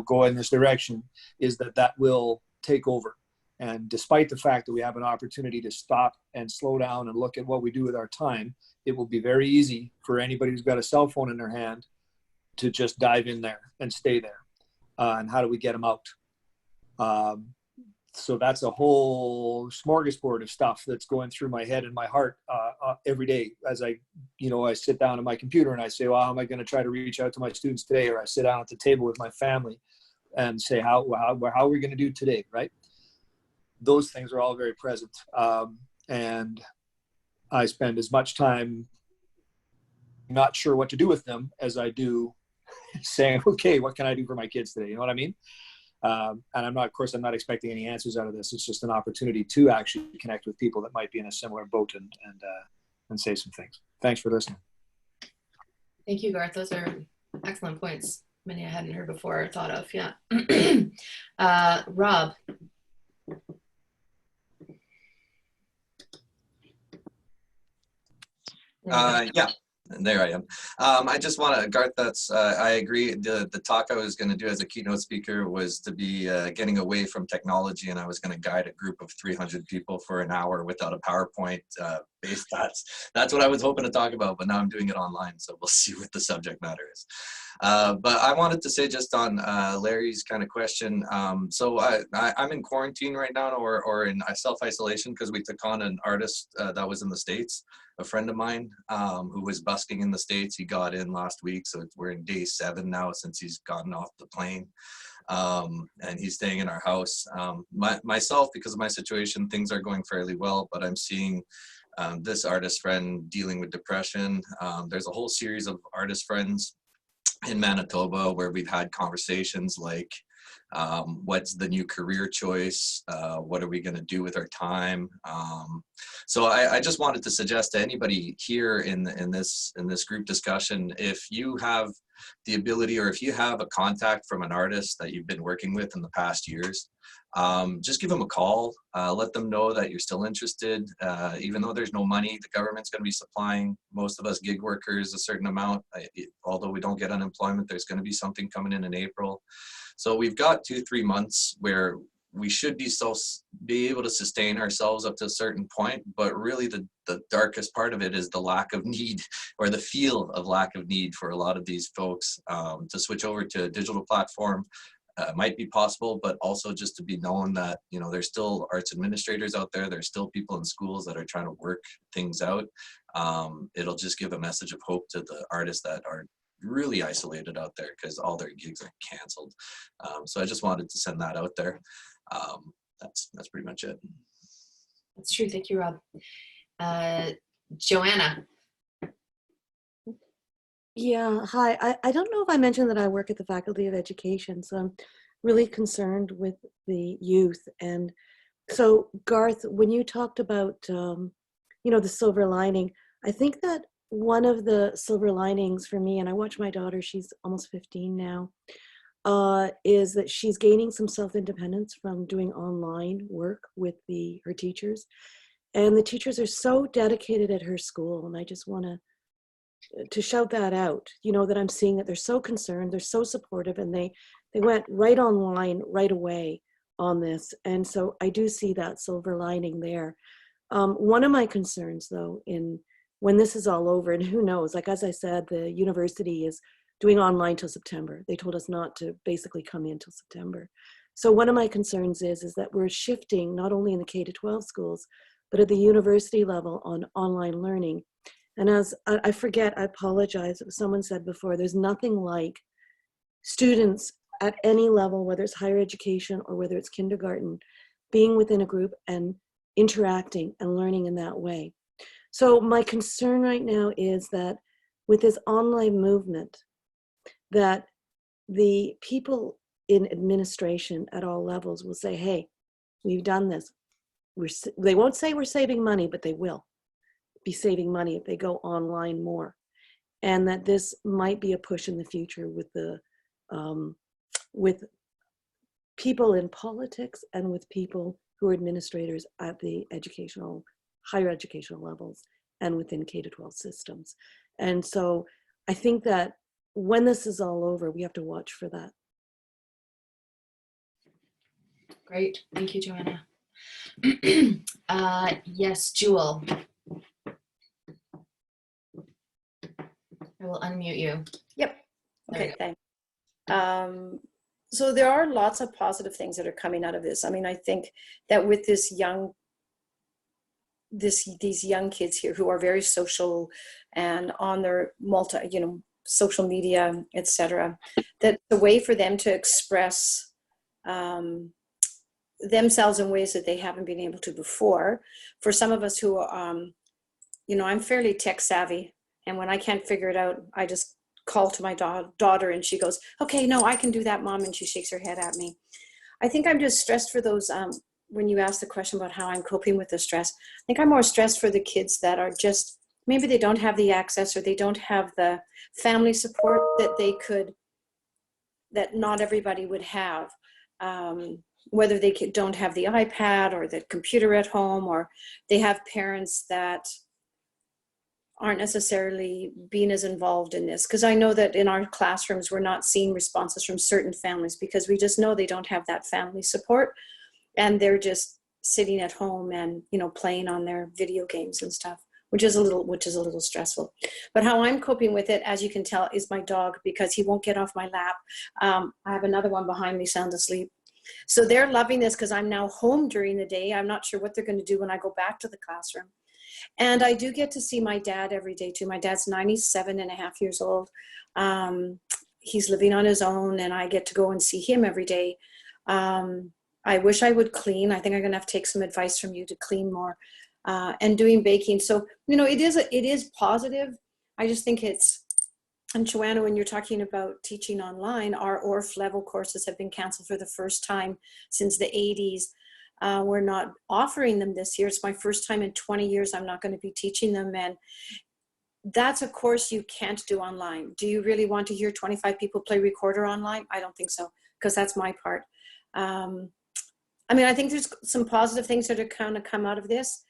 E: go in this direction is that will take over. And despite the fact that we have an opportunity to stop and slow down and look at what we do with our time, it will be very easy for anybody who's got a cell phone in their hand to just dive in there and stay there. and how do we get them out? So that's a whole smorgasbord of stuff that's going through my head and my heart every day as I sit down at my computer and I say, well, how am I going to try to reach out to my students today? Or I sit down at the table with my family and say, how are we going to do today, right? Those things are all very present. And I spend as much time not sure what to do with them as I do saying, okay, what can I do for my kids today? You know what I mean? And I'm not expecting any answers out of this. It's just an opportunity to actually connect with people that might be in a similar boat and say some things. Thanks for listening.
B: Thank you, Garth. Those are excellent points. Many I hadn't heard before or thought of. Yeah. Rob.
O: Yeah, and there I am. I just want to, Garth, I agree. The talk I was going to do as a keynote speaker was to be getting away from technology, and I was going to guide a group of 300 people for an hour without a PowerPoint based. That's what I was hoping to talk about, but now I'm doing it online, so we'll see what the subject matter is. But I wanted to say just on Larry's kind of question. So I'm in quarantine right now, or in self-isolation, because we took on an artist that was in the States, a friend of mine who was busking in the States. He got in last week, so we're in day 7 now since he's gotten off the plane. And he's staying in our house. Myself, because of my situation, things are going fairly well, but I'm seeing this artist friend dealing with depression. There's a whole series of artist friends in Manitoba where we've had conversations like, what's the new career choice? What are we going to do with our time? So I just wanted to suggest to anybody here in this group discussion, if you have the ability, or if you have a contact from an artist that you've been working with in the past years, just give them a call. Let them know that you're still interested. Even though there's no money, the government's going to be supplying most of us gig workers a certain amount. Although we don't get unemployment, there's going to be something coming in April. So we've got 2-3 months where we should be able to sustain ourselves up to a certain point, but really the darkest part of it is the lack of need, or the feel of lack of need for a lot of these folks to switch over to a digital platform. Might be possible, but also just to be known that, there's still arts administrators out there. There's still people in schools that are trying to work things out. It'll just give a message of hope to the artists that are really isolated out there because all their gigs are canceled. So I just wanted to send that out there. That's pretty much it.
B: That's true. Thank you, Rob. Joanna.
K: Yeah, hi. I don't know if I mentioned that I work at the Faculty of Education, so I'm really concerned with the youth. And so, Garth, when you talked about, the silver lining, I think that one of the silver linings for me, and I watch my daughter, she's almost 15 now, is that she's gaining some self-independence from doing online work with her teachers. And the teachers are so dedicated at her school, and I just want to shout that out, that I'm seeing that they're so concerned, they're so supportive, and they went right online right away on this. And so I do see that silver lining there. One of my concerns, though, when this is all over, and who knows, like as I said, the university is doing online till September. They told us not to basically come in till September. So one of my concerns is that we're shifting not only in the K-12 schools, but at the university level on online learning. And as I forget, I apologize, someone said before, there's nothing like students at any level, whether it's higher education or whether it's kindergarten, being within a group and interacting and learning in that way. So my concern right now is that with this online movement, that the people in administration at all levels will say, hey, we've done this. They won't say we're saving money, but they will be saving money if they go online more. And that this might be a push in the future with people in politics and with people who are administrators at the higher educational levels and within K-12 systems. And so I think that when this is all over, we have to watch for that.
B: Great. Thank you, Joanna. Yes, Jewel. I will unmute you.
T: Yep. Okay, thanks.
J: So there are lots of positive things that are coming out of this. I mean, I think that with these young kids here who are very social and on their social media, etc., that the way for them to express themselves in ways that they haven't been able to before. For some of us who, I'm fairly tech savvy, and when I can't figure it out, I just call to my daughter and she goes, okay, no, I can do that, Mom, and she shakes her head at me. I think I'm just stressed for those, when you asked the question about how I'm coping with the stress, I think I'm more stressed for the kids that are just, maybe they don't have the access or they don't have the family support that not everybody would have. Whether they don't have the iPad or the computer at home, or they have parents that aren't necessarily being as involved in this. Because I know that in our classrooms, we're not seeing responses from certain families because we just know they don't have that family support and they're just sitting at home and, playing on their video games and stuff, which is a little stressful. But how I'm coping with it, as you can tell, is my dog, because he won't get off my lap. I have another one behind me sound asleep. So they're loving this because I'm now home during the day. I'm not sure what they're going to do when I go back to the classroom. And I do get to see my dad every day too. My dad's 97.5 years old. He's living on his own and I get to go and see him every day. I wish I would clean. I think I'm going to have to take some advice from you to clean more and doing baking. So, it is positive. I just think and Joanna, when you're talking about teaching online, our ORF level courses have been canceled for the first time since the 80s. We're not offering them this year. It's my first time in 20 years I'm not going to be teaching them. And that's a course you can't do online. Do you really want to hear 25 people play recorder online? I don't think so, because that's my part. I think there's some positive things that are kind of come out of this.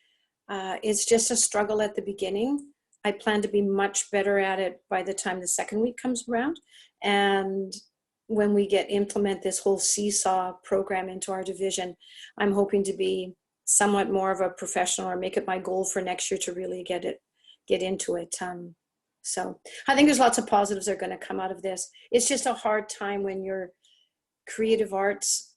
J: It's just a struggle at the beginning. I plan to be much better at it by the time the second week comes around. And when we implement this whole seesaw program into our division, I'm hoping to be somewhat more of a professional, or make it my goal for next year to really get into it. So I think there's lots of positives that are going to come out of this. It's just a hard time when you're creative arts.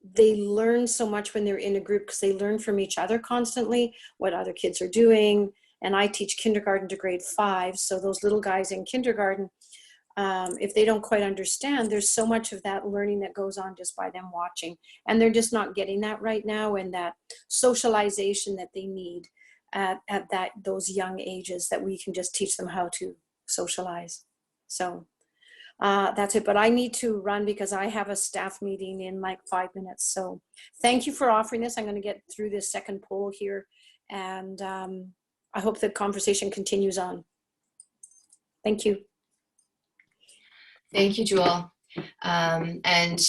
J: They learn so much when they're in a group because they learn from each other constantly, what other kids are doing. And I teach kindergarten to grade 5. So those little guys in kindergarten, if they don't quite understand, there's so much of that learning that goes on just by them watching. And they're just not getting that right now, and that socialization that they need at those young ages, that we can just teach them how to socialize. So that's it. But I need to run because I have a staff meeting in like 5 minutes. So thank you for offering this. I'm going to get through this second poll here. And I hope the conversation continues on. Thank you.
B: Thank you, Jewel. And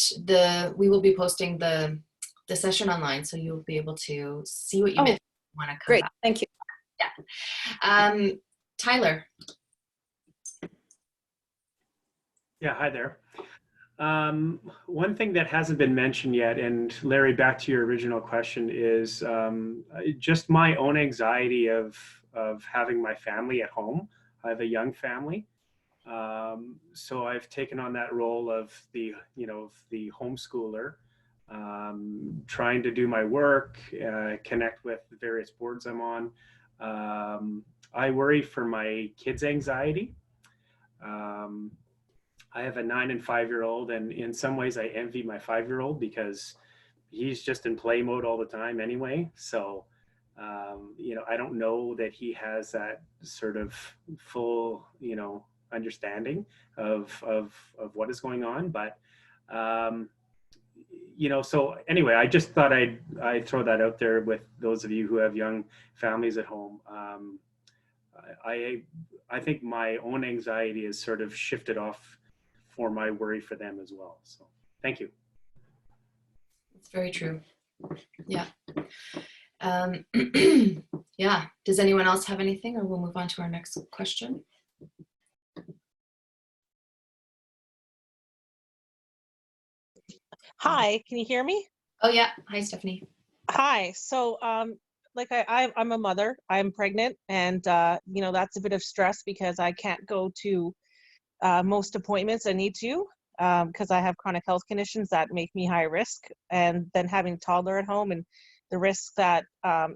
B: we will be posting the session online, so you'll be able to see what you missed. Want to come
J: great,
B: back.
J: thank you.
B: Yeah. Tyler.
Q: Yeah, hi there. One thing that hasn't been mentioned yet, and Larry, back to your original question, is just my own anxiety of having my family at home. I have a young family. So I've taken on that role of the homeschooler, trying to do my work, connect with the various boards I'm on. I worry for my kids' anxiety. I have a 9 and 5-year-old, and in some ways I envy my 5-year-old because he's just in play mode all the time anyway. So, I don't know that he has that sort of full, understanding of what is going on. But, so anyway, I just thought I'd throw that out there with those of you who have young families at home. I think my own anxiety is sort of shifted off for my worry for them as well. So thank you.
B: It's very true. Yeah. Yeah. Does anyone else have anything, or we'll move on to our next question?
S: Hi, can you hear me?
B: Oh yeah. Hi, Stephanie.
S: Hi. So like I'm a mother, I'm pregnant, and that's a bit of stress because I can't go to most appointments I need to. because I have chronic health conditions that make me high risk, and then having a toddler at home and the risk that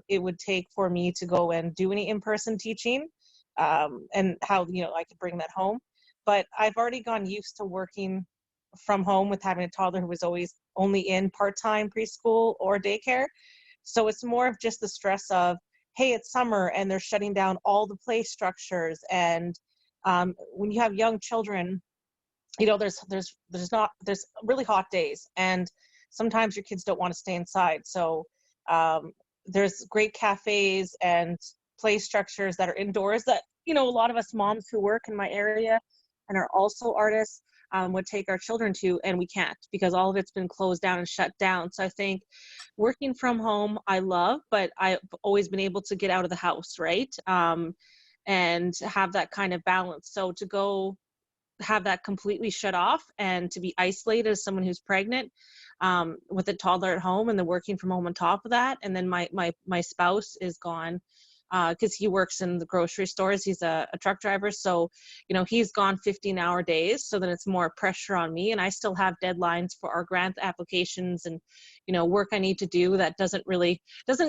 S: it would take for me to go and do any in-person teaching, and how, you know, I could bring that home. But I've already gone used to working from home with having a toddler who was always only in part-time preschool or daycare. So it's more of just the stress of, hey, it's summer and they're shutting down all the play structures. And when you have young children, you know, there's really hot days, and sometimes your kids don't want to stay inside. So there's great cafes and play structures that are indoors that, you know, a lot of us moms who work in my area and are also artists would take our children to, and we can't because all of it's been closed down and shut down. So I think working from home I love, but I've always been able to get out of the house, right? And have that kind of balance. So to go have that completely shut off and to be isolated as someone who's pregnant with a toddler at home and then working from home on top of that, and then my spouse is gone because he works in the grocery stores. He's a truck driver, so you know, he's gone 15-hour days, so then it's more pressure on me, and I still have deadlines for our grant applications and, you know, work I need to do that doesn't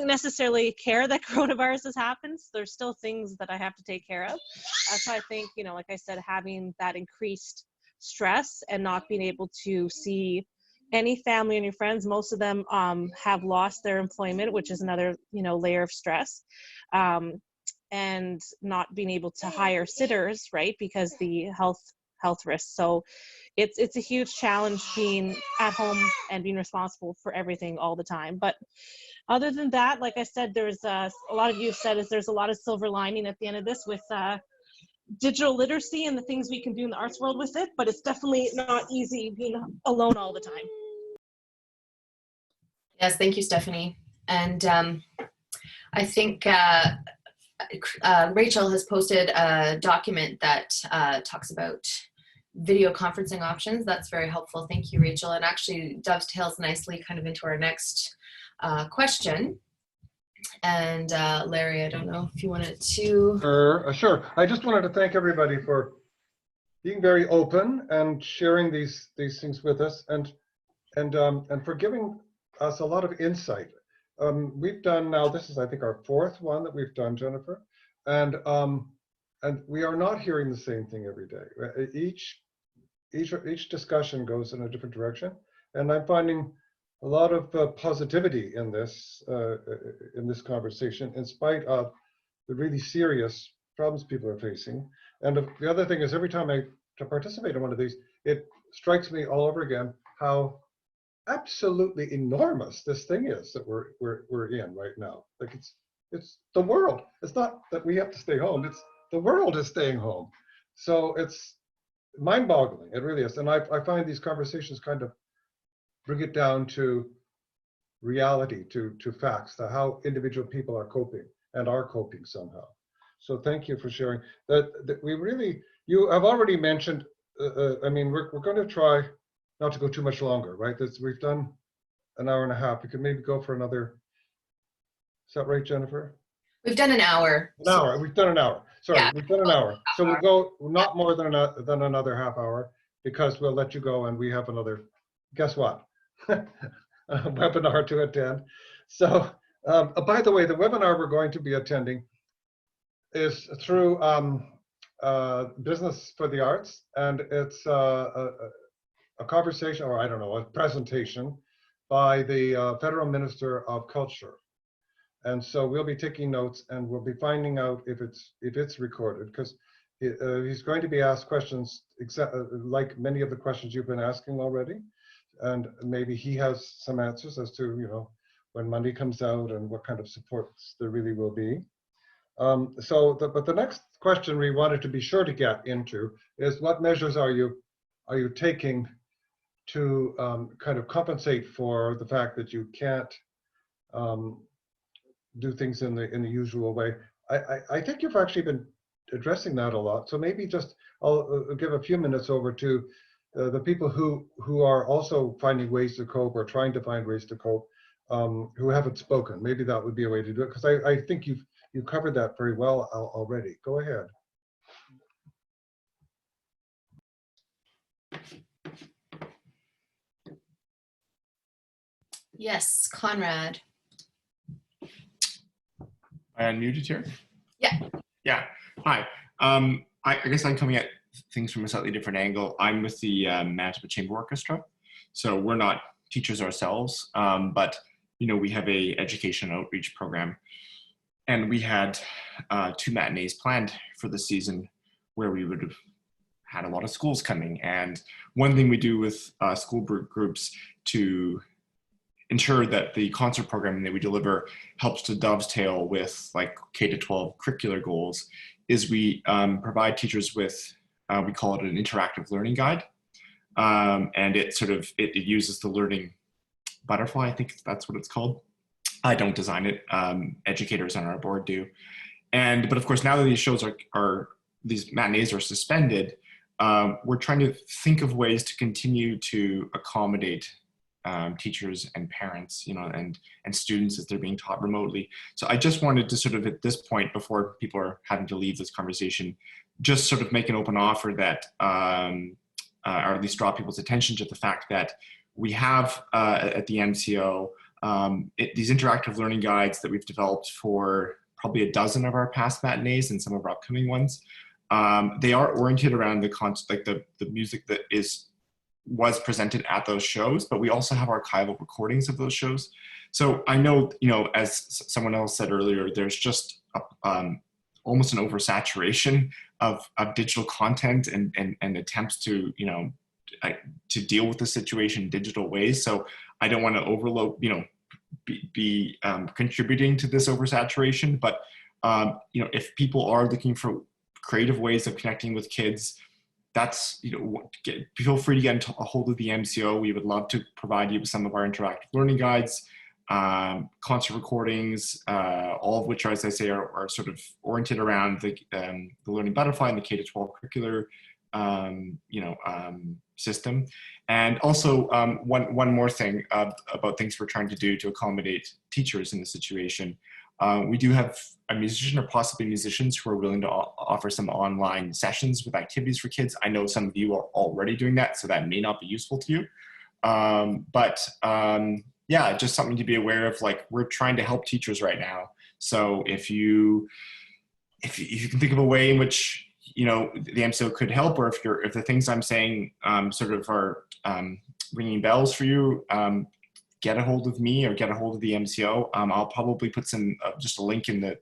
S: necessarily care that coronavirus has happened. So there's still things that I have to take care of. So I think, you know, like I said, having that increased stress and not being able to see any family and your friends, most of them have lost their employment, which is another, you know, layer of stress, and not being able to hire sitters, right, because the health risks. So it's a huge challenge being at home and being responsible for everything all the time. But other than that, like I said, there's a lot of you have said is there's a lot of silver lining at the end of this with digital literacy and the things we can do in the arts world with it, but it's definitely not easy being alone all the time.
B: Yes, thank you, Stephanie. And I think Rachel has posted a document that talks about video conferencing options. That's very helpful. Thank you, Rachel. And actually dovetails nicely kind of into our next question. And Larry, I don't know if you wanted to.
A: Sure. I just wanted to thank everybody for being very open and sharing these things with us, and for giving us a lot of insight. We've done now, this is I think our fourth one that we've done, Jennifer, and we are not hearing the same thing every day. Each discussion goes in a different direction, and I'm finding a lot of positivity in this conversation, in spite of the really serious problems people are facing. And the other thing is, every time I participate in one of these, it strikes me all over again how absolutely enormous this thing is that we're in right now. Like it's the world. It's not that we have to stay home. It's the world is staying home. So it's mind-boggling. It really is. And I find these conversations kind of bring it down to reality, to facts, to how individual people are coping and are coping somehow. So thank you for sharing that. We really, you have already mentioned. I mean, we're going to try not to go too much longer, right? We've done an hour and a half. We could maybe go for another. Is that right, Jennifer?
B: We've done an hour.
A: An hour. We've done an hour. Sorry,
B: Yeah.
A: We've done an hour. So we'll go not more than another half hour, because we'll let you go and we have another. Guess what? Webinar to attend. So, by the way, the webinar we're going to be attending is through Business for the Arts, and it's a conversation, or I don't know, a presentation by the Federal Minister of Culture. And so we'll be taking notes, and we'll be finding out if it's recorded, because he's going to be asked questions like many of the questions you've been asking already, and maybe he has some answers as to, you know, when money comes out and what kind of supports there really will be. But the next question we wanted to be sure to get into is, what measures are you taking to kind of compensate for the fact that you can't do things in the usual way? I think you've actually been addressing that a lot. So maybe just I'll give a few minutes over to the people who are also finding ways to cope or trying to find ways to cope, who haven't spoken. Maybe that would be a way to do it, because I think you covered that very well already. Go ahead.
B: Yes, Conrad.
T: I unmuted here?
B: Yeah.
T: Yeah. Hi. I guess I'm coming at things from a slightly different angle. I'm with the Manitoba Chamber Orchestra. So we're not teachers ourselves, but we have a education outreach program. And we had 2 matinees planned for the season where we would have had a lot of schools coming. And one thing we do with school groups to ensure that the concert programming that we deliver helps to dovetail with like K-12 curricular goals is we provide teachers with, we call it an interactive learning guide. And it uses the learning butterfly, I think that's what it's called. I don't design it, educators on our board do. But of course, now that these shows these matinees are suspended, we're trying to think of ways to continue to accommodate teachers and parents, and students as they're being taught remotely. So I just wanted to sort of at this point, before people are having to leave this conversation, just sort of make an open offer that, or at least draw people's attention to the fact that we have at the MCO these interactive learning guides that we've developed for probably a dozen of our past matinees and some of our upcoming ones. They are oriented around the music that was presented at those shows, but we also have archival recordings of those shows. So I know, as someone else said earlier, there's just almost an oversaturation of digital content and attempts to, to deal with the situation in digital ways. So I don't want to overload, be contributing to this oversaturation, but if people are looking for creative ways of connecting with kids, that's, feel free to get a hold of the MCO. We would love to provide you with some of our interactive learning guides, concert recordings, all of which, as I say, are sort of oriented around the learning butterfly and the K-12 curricular, system. And also one more thing about things we're trying to do to accommodate teachers in the situation. We do have a musician or possibly musicians who are willing to offer some online sessions with activities for kids. I know some of you are already doing that, so that may not be useful to you. Yeah, just something to be aware of. Like, we're trying to help teachers right now. So if you can think of a way in which the MCO could help, or if the things I'm saying sort of are ringing bells for you, get a hold of me or get a hold of the MCO. I'll probably put just a link in the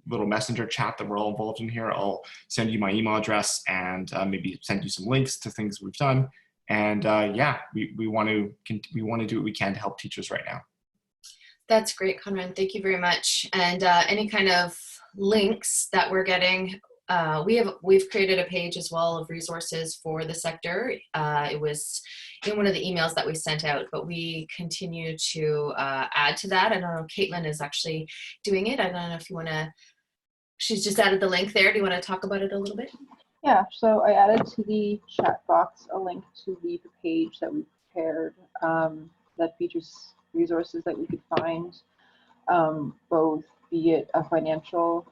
T: little messenger chat that we're all involved in here. I'll send you my email address and maybe send you some links to things we've done. And yeah, we want to do what we can to help teachers right now.
B: That's great, Conrad. Thank you very much. And any kind of links that we're getting, we've created a page as well of resources for the sector. It was in one of the emails that we sent out, but we continue to add to that. I don't know, Caitlin is actually doing it. I don't know if you want to, she's just added the link there. Do you want to talk about it a little bit?
U: Yeah, so I added to the chat box a link to the page that we prepared that features resources that we could find, both be it a financial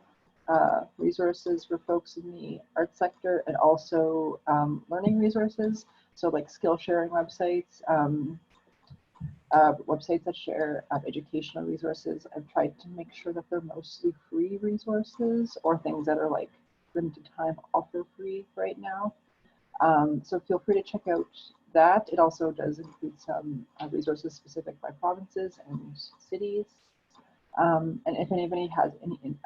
U: resources for folks in the art sector and also learning resources. So like skill sharing websites, websites that share educational resources. I've tried to make sure that they're mostly free resources or things that are like limited time offer free right now. So feel free to check out that. It also does include some resources specific by provinces and cities. And if anybody has any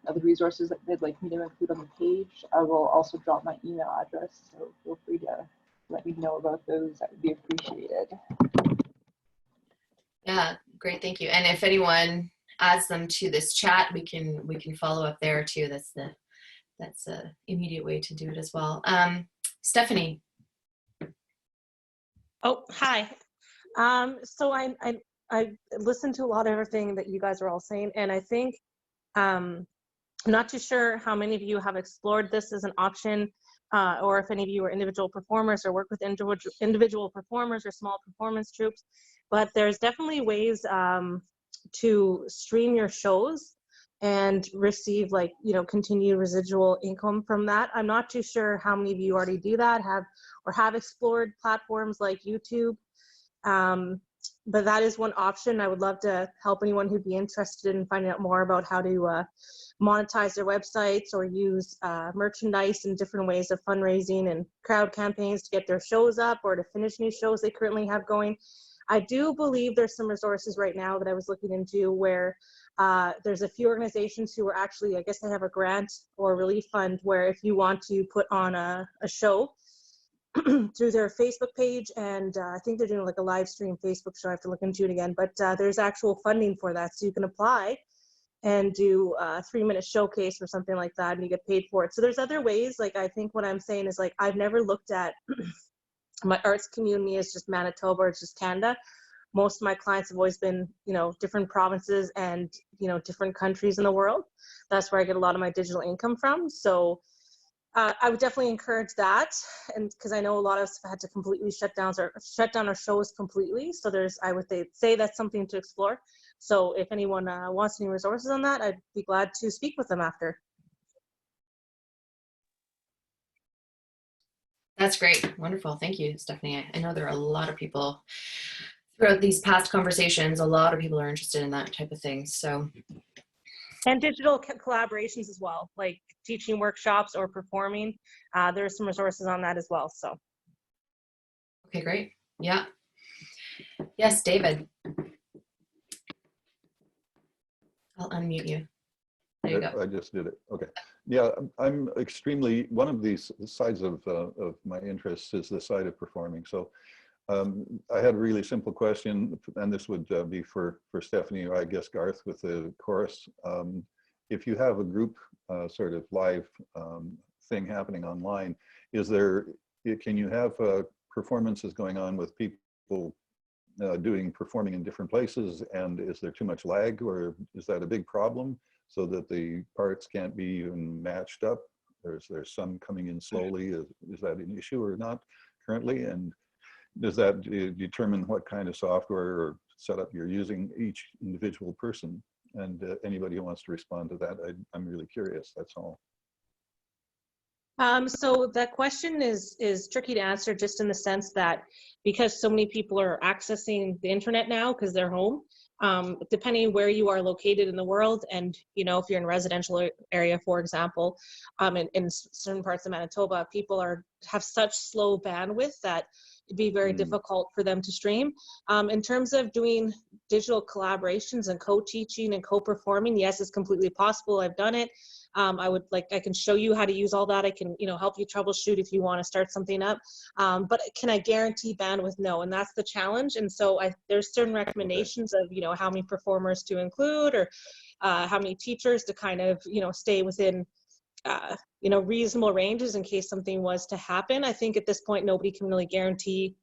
U: other resources that they'd like me to include on the page, I will also drop my email address. So feel free to let me know about those. That would be appreciated.
B: Yeah, great, thank you. And if anyone adds them to this chat, we can follow up there too. That's a immediate way to do it as well. Stephanie.
S: Oh, hi. So I listened to a lot of everything that you guys are all saying, and I think I'm not too sure how many of you have explored this as an option, or if any of you are individual performers or work with individual performers or small performance troupes, but there's definitely ways to stream your shows and receive continued residual income from that. I'm not too sure how many of you already do that, have explored platforms like YouTube.
H: but that is one option. I would love to help anyone who'd be interested in finding out more about how to monetize their websites or use merchandise and different ways of fundraising and crowd campaigns to get their shows up or to finish new shows they currently have going. I do believe there's some resources right now that I was looking into where there's a few organizations who are actually, I guess they have a grant or relief fund where if you want to put on a show through their Facebook page, and I think they're doing like a live stream Facebook show. I have to look into it again, but there's actual funding for that. So you can apply and do a 3-minute showcase or something like that, and you get paid for it. So there's other ways. Like, I think what I'm saying is, like, I've never looked at my arts community as just Manitoba or just Canada. Most of my clients have always been, you know, different provinces and, you know, different countries in the world. That's where I get a lot of my digital income from. So I would definitely encourage that, and because I know a lot of us have had to completely shut down our shows completely. So I would say that's something to explore. So if anyone wants any resources on that, I'd be glad to speak with them after.
B: That's great. Wonderful. Thank you, Stephanie. I know there are a lot of people throughout these past conversations, a lot of people are interested in that type of thing. So,
H: and digital collaborations as well, like teaching workshops or performing. There's some resources on that as well. So.
B: Okay, great. Yeah. Yes, David. I'll unmute you. There you go.
R: I just did it. Okay. Yeah, I'm extremely, one of these sides of my interests is the side of performing. So I had a really simple question, and this would be for Stephanie, or I guess Garth with the chorus. If you have a group sort of live thing happening online, can you have performances going on with people performing in different places, and is there too much lag, or is that a big problem so that the parts can't be even matched up? There's some coming in slowly. Is that an issue or not currently? And does that determine what kind of software or setup you're using each individual person? And anybody who wants to respond to that, I'm really curious, that's all.
H: So that question is tricky to answer, just in the sense that because so many people are accessing the internet now because they're home, depending where you are located in the world, and you know, if you're in a residential area, for example, in certain parts of Manitoba, people have such slow bandwidth that it'd be very difficult for them to stream. In terms of doing digital collaborations and co-teaching and co-performing, yes, it's completely possible. I've done it. I can show you how to use all that. I can, you know, help you troubleshoot if you want to start something up. But can I guarantee bandwidth? No, and that's the challenge. And so there's certain recommendations of, you know, how many performers to include, or how many teachers to kind of, you know, stay within you know, reasonable ranges in case something was to happen. I think at this point, nobody can really guarantee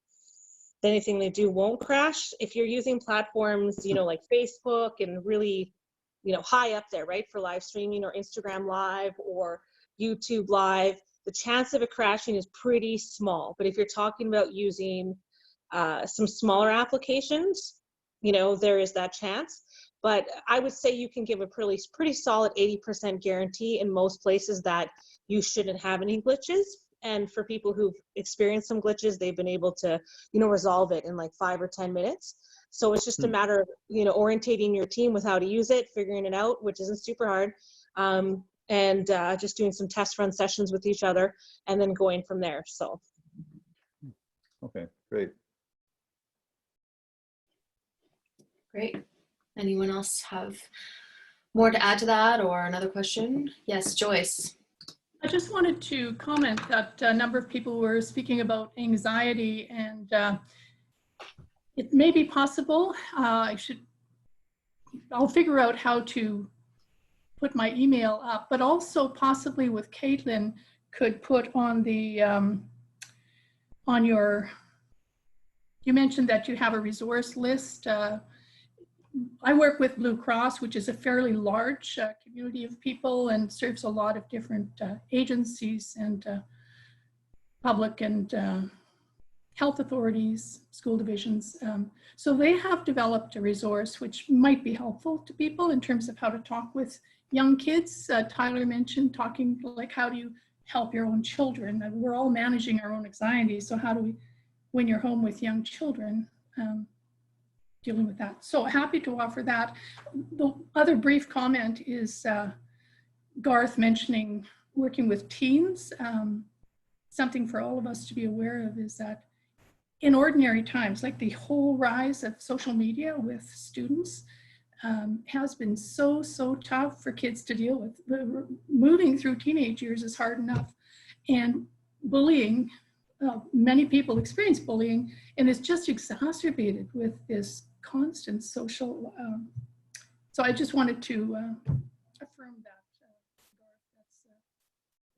H: that anything they do won't crash. If you're using platforms, you know, like Facebook and really, you know, high up there, right, for live streaming, or Instagram Live or YouTube Live, the chance of it crashing is pretty small. But if you're talking about using some smaller applications, you know, there is that chance. But I would say you can give a pretty solid 80% guarantee in most places that you shouldn't have any glitches. And for people who've experienced some glitches, they've been able to, you know, resolve it in like 5 or 10 minutes. So it's just a matter of, you know, orientating your team with how to use it, figuring it out, which isn't super hard, and just doing some test run sessions with each other, and then going from there. So.
R: Okay, great.
B: Great. Anyone else have more to add to that, or another question? Yes, Joyce.
L: I just wanted to comment that a number of people were speaking about anxiety, and it may be possible. I'll figure out how to put my email up, but also possibly with Caitlin could put on the you mentioned that you have a resource list. I work with Blue Cross, which is a fairly large community of people and serves a lot of different agencies and public and health authorities, school divisions. So they have developed a resource which might be helpful to people in terms of how to talk with young kids. Tyler mentioned talking, like, how do you help your own children? We're all managing our own anxiety, so how do we, when you're home with young children, dealing with that. So happy to offer that. The other brief comment is Garth mentioning working with teens. Something for all of us to be aware of is that in ordinary times, like the whole rise of social media with students has been so tough for kids to deal with. Moving through teenage years is hard enough. And bullying, many people experience bullying, and it's just exacerbated with this constant social. So I just wanted to affirm that. That's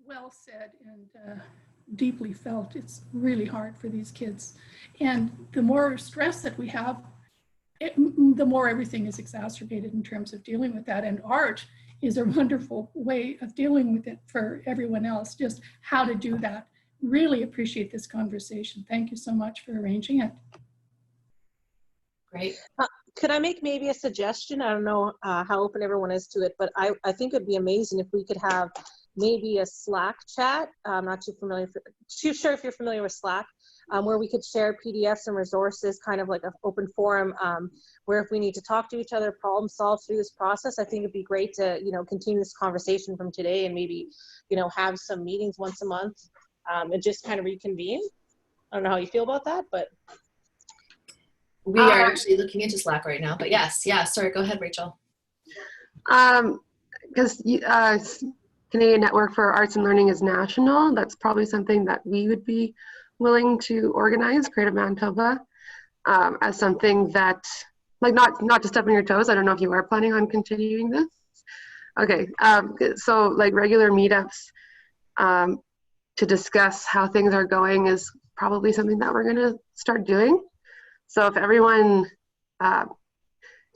L: well said and deeply felt. It's really hard for these kids. And the more stress that we have, the more everything is exacerbated in terms of dealing with that. And art is a wonderful way of dealing with it for everyone else, just how to do that. Really appreciate this conversation. Thank you so much for arranging it.
B: Great.
S: Could I make maybe a suggestion? I don't know how open everyone is to it, but I think it'd be amazing if we could have maybe a Slack chat. I'm not too sure if you're familiar with Slack, where we could share PDFs and resources, kind of like an open forum, where if we need to talk to each other, problem solve through this process. I think it'd be great to, continue this conversation from today and maybe, have some meetings once a month and just kind of reconvene. I don't know how you feel about that, but.
B: We are actually looking into Slack right now, but yes, yeah, sorry, go ahead, Rachel.
D: Because Canadian Network for Arts and Learning is national. That's probably something that we would be willing to organize, Creative Manitoba, as something that, like, not to step on your toes. I don't know if you are planning on continuing this. Okay, so like regular meetups to discuss how things are going is probably something that we're gonna start doing. So if everyone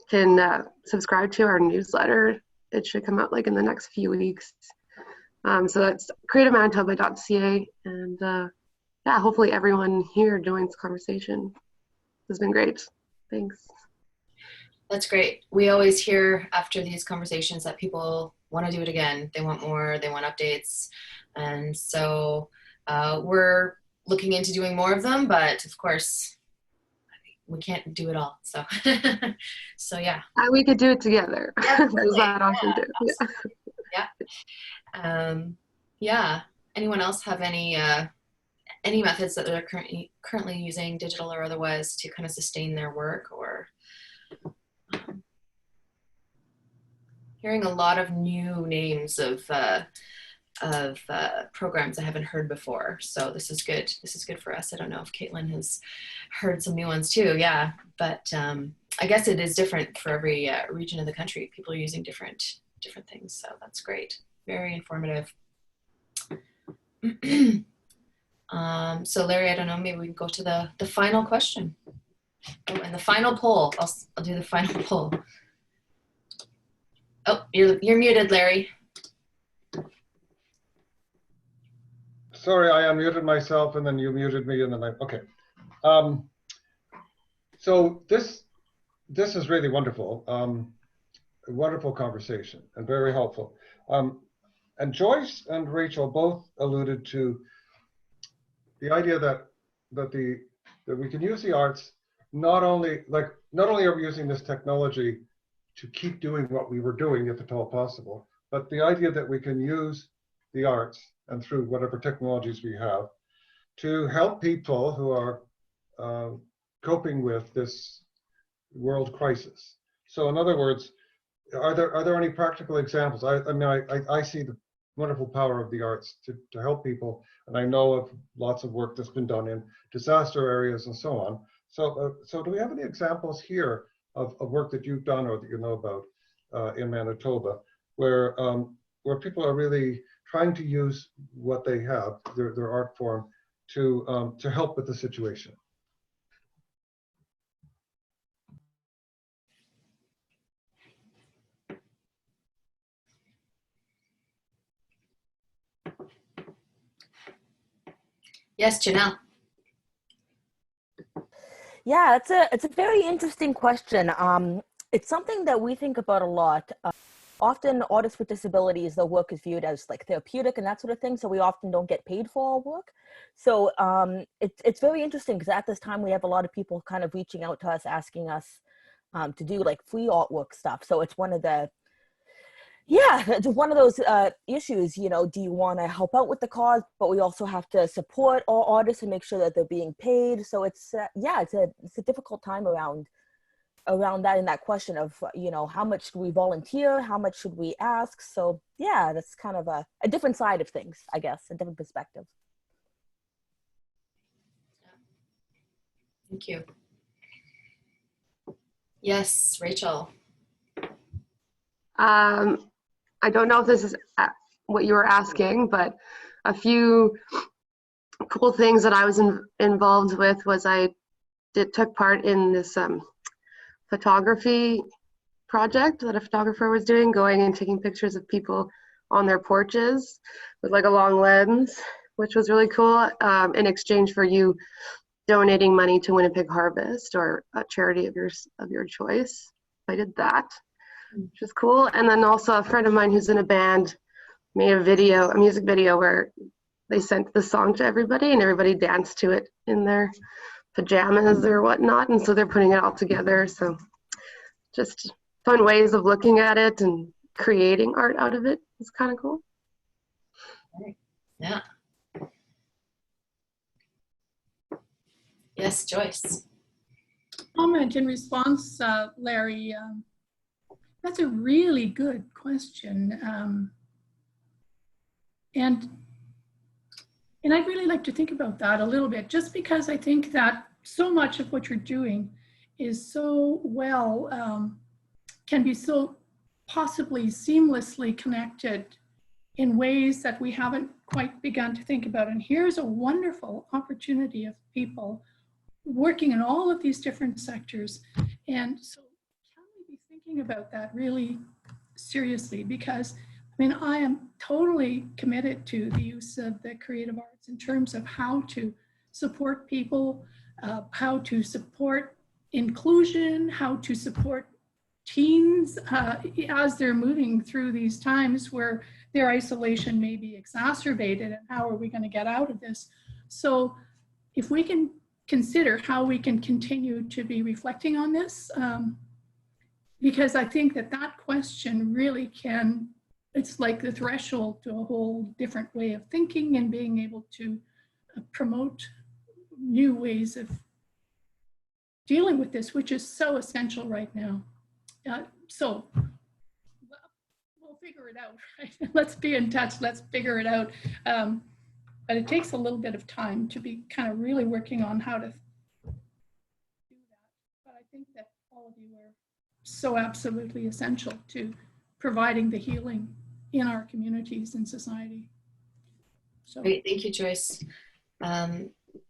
D: can subscribe to our newsletter, it should come out like in the next few weeks. So that's creativemanitoba.ca, and yeah, hopefully everyone here joins the conversation. It's been great. Thanks.
B: That's great. We always hear after these conversations that people want to do it again. They want more, they want updates. And so we're looking into doing more of them, but of course, we can't do it all. So, so yeah.
D: We could do it together.
B: Yeah,
D: There's that option too.
B: Yeah. Yeah. Anyone else have any methods that they're currently using, digital or otherwise, to kind of sustain their work? Or hearing a lot of new names of programs I haven't heard before. So this is good. This is good for us. I don't know if Caitlin has heard some new ones too. Yeah, but I guess it is different for every region of the country. People are using different things. So that's great. Very informative. So Larry, I don't know, maybe we can go to the final question. Oh, and the final poll. I'll do the final poll. Oh, you're muted, Larry.
A: Sorry, I unmuted myself and then you muted me and then okay. So this is really wonderful. A wonderful conversation and very helpful. And Joyce and Rachel both alluded to the idea that we can use the arts not only are we using this technology to keep doing what we were doing, if at all possible, but the idea that we can use the arts and through whatever technologies we have to help people who are coping with this world crisis. So in other words, are there any practical examples? I mean, I see the wonderful power of the arts to help people, and I know of lots of work that's been done in disaster areas and so on. So do we have any examples here of work that you've done or that you know about in Manitoba, where people are really trying to use what they have, their art form, to help with the situation?
B: Yes, Jenel.
H: Yeah, it's a very interesting question. It's something that we think about a lot. Often artists with disabilities, their work is viewed as like therapeutic and that sort of thing, so we often don't get paid for our work. So it's very interesting because at this time we have a lot of people kind of reaching out to us, asking us to do like free artwork stuff. So it's one of the, yeah, it's one of those issues, you know, do you want to help out with the cause, but we also have to support all artists and make sure that they're being paid. So it's, yeah, it's a difficult time around that, and that question of, you know, how much should we volunteer? How much should we ask? So yeah, that's kind of a different side of things, I guess, a different perspective.
B: Thank you. Yes, Rachel.
D: I don't know if this is what you were asking, but a few cool things that I was involved with was I took part in this photography project that a photographer was doing, going and taking pictures of people on their porches with like a long lens, which was really cool, in exchange for you donating money to Winnipeg Harvest or a charity of your choice. I did that, which is cool. And then also a friend of mine who's in a band made a music video where they sent the song to everybody and everybody danced to it in their pajamas or whatnot. And so they're putting it all together. So just fun ways of looking at it and creating art out of it is kind of cool.
B: Yeah. Yes, Joyce.
L: Comment in response, Larry. That's a really good question. And I'd really like to think about that a little bit, just because I think that so much of what you're doing is so well, can be so possibly seamlessly connected in ways that we haven't quite begun to think about. And here's a wonderful opportunity of people working in all of these different sectors. And so can we be thinking about that really seriously? Because I mean, I am totally committed to the use of the creative arts in terms of how to support people, how to support inclusion, how to support teens as they're moving through these times where their isolation may be exacerbated, and how are we going to get out of this? So if we can consider how we can continue to be reflecting on this, because I think that that question really can, it's like the threshold to a whole different way of thinking and being able to promote new ways of dealing with this, which is so essential right now. So we'll figure it out, right? Let's be in touch, let's figure it out. But it takes a little bit of time to be kind of really working on how to do that. But I think that all of you are so absolutely essential to providing the healing in our communities and society. So.
B: Great, thank you, Joyce.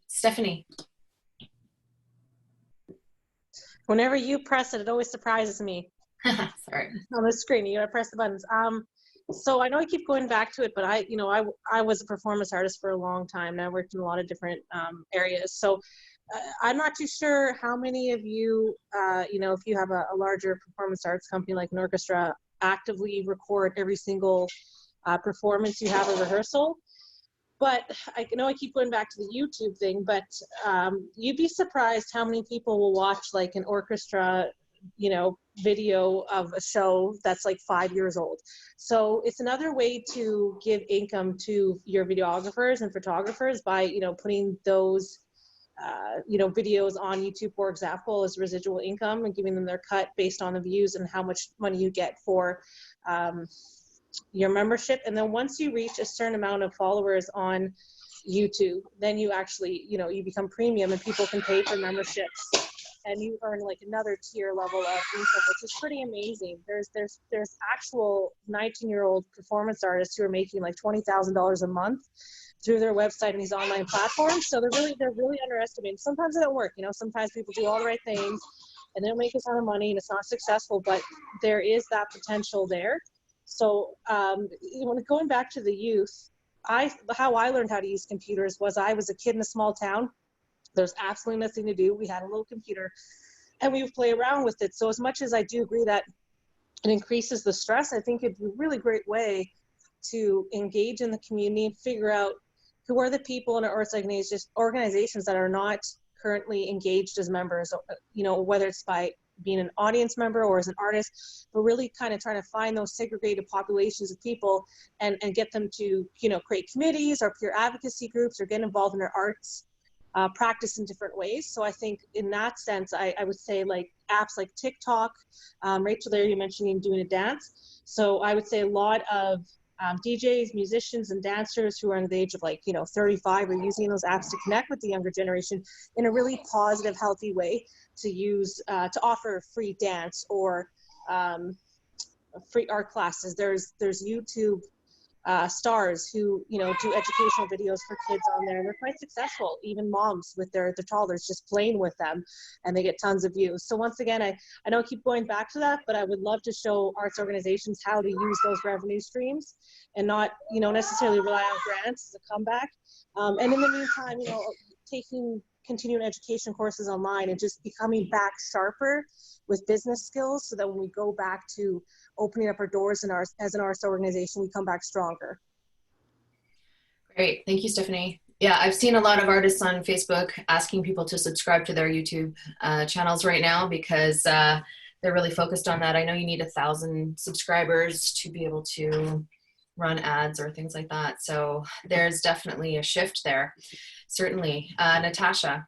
B: Stephanie.
S: Whenever you press it, it always surprises me.
B: Sorry.
S: On the screen, you gotta press the buttons. So I know I keep going back to it, but I was a performance artist for a long time, and I worked in a lot of different areas. So I'm not too sure how many of you, if you have a larger performance arts company like an orchestra, actively record every single performance you have a rehearsal. But I know I keep going back to the YouTube thing, but you'd be surprised how many people will watch like an orchestra, video of a show that's like 5 years old. So it's another way to give income to your videographers and photographers by, putting those, videos on YouTube, for example, as residual income and giving them their cut based on the views and how much money you get for your membership. And then once you reach a certain amount of followers on YouTube, then you actually, you become premium and people can pay for memberships. And you earn like another tier level of income, which is pretty amazing. There's actual 19-year-old performance artists who are making like $20,000 a month through their website and these online platforms. So they're really underestimated. Sometimes it don't work. Sometimes people do all the right things and they don't make a ton of money and it's not successful, but there is that potential there. So going back to the youth, how I learned how to use computers was I was a kid in a small town. There's absolutely nothing to do. We had a little computer and we would play around with it. So as much as I do agree that it increases the stress, I think it'd be a really great way to engage in the community and figure out who are the people in our arts organizations that are not currently engaged as members, whether it's by being an audience member or as an artist, but really kind of trying to find those segregated populations of people and get them to, you know, create committees or peer advocacy groups or get involved in their arts practice in different ways. So I think in that sense, I would say like apps like TikTok, Rachel, there you mentioned doing a dance. So I would say a lot of DJs, musicians, and dancers who are under the age of like, you know, 35 are using those apps to connect with the younger generation in a really positive, healthy way to use, to offer free dance or free art classes. There's YouTube stars who, you know, do educational videos for kids on there, and they're quite successful. Even moms with their toddlers just playing with them, and they get tons of views. So once again, I know I keep going back to that, but I would love to show arts organizations how to use those revenue streams and not, you know, necessarily rely on grants as a comeback. And in the meantime, you know, taking continuing education courses online and just becoming back sharper with business skills so that when we go back to opening up our doors as an arts organization, we come back stronger.
B: Great, thank you, Stephanie. Yeah, I've seen a lot of artists on Facebook asking people to subscribe to their YouTube channels right now because they're really focused on that. I know you need 1,000 subscribers to be able to run ads or things like that. So there's definitely a shift there, certainly. Natasha.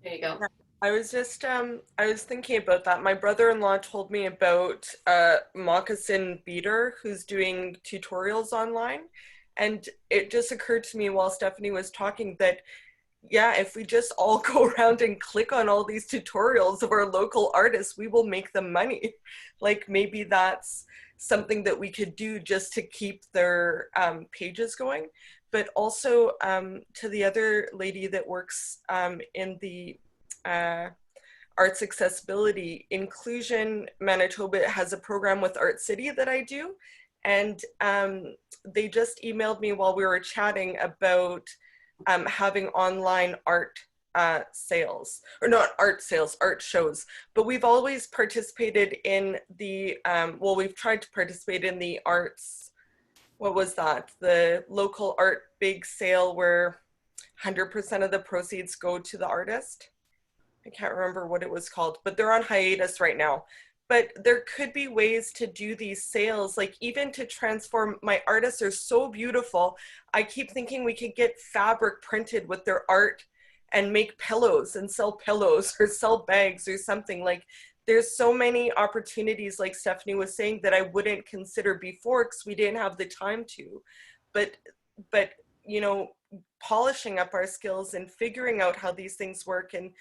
B: There you go.
N: I was just, I was thinking about that. My brother-in-law told me about a moccasin beater who's doing tutorials online. And it just occurred to me while Stephanie was talking that, yeah, if we just all go around and click on all these tutorials of our local artists, we will make them money. Like maybe that's something that we could do just to keep their pages going. But also to the other lady that works in the arts accessibility, Inclusion Manitoba has a program with Art City that I do. And they just emailed me while we were chatting about having online art sales, or not art sales, art shows. But we've always participated in the, well, we've tried to participate in the arts, what was that? The local art big sale where 100% of the proceeds go to the artist. I can't remember what it was called, but they're on hiatus right now. But there could be ways to do these sales, like even to transform, my artists are so beautiful. I keep thinking we could get fabric printed with their art and make pillows and sell pillows or sell bags or something. Like there's so many opportunities, like Stephanie was saying, that I wouldn't consider before because we didn't have the time to. But you know, polishing up our skills and figuring out how these things work and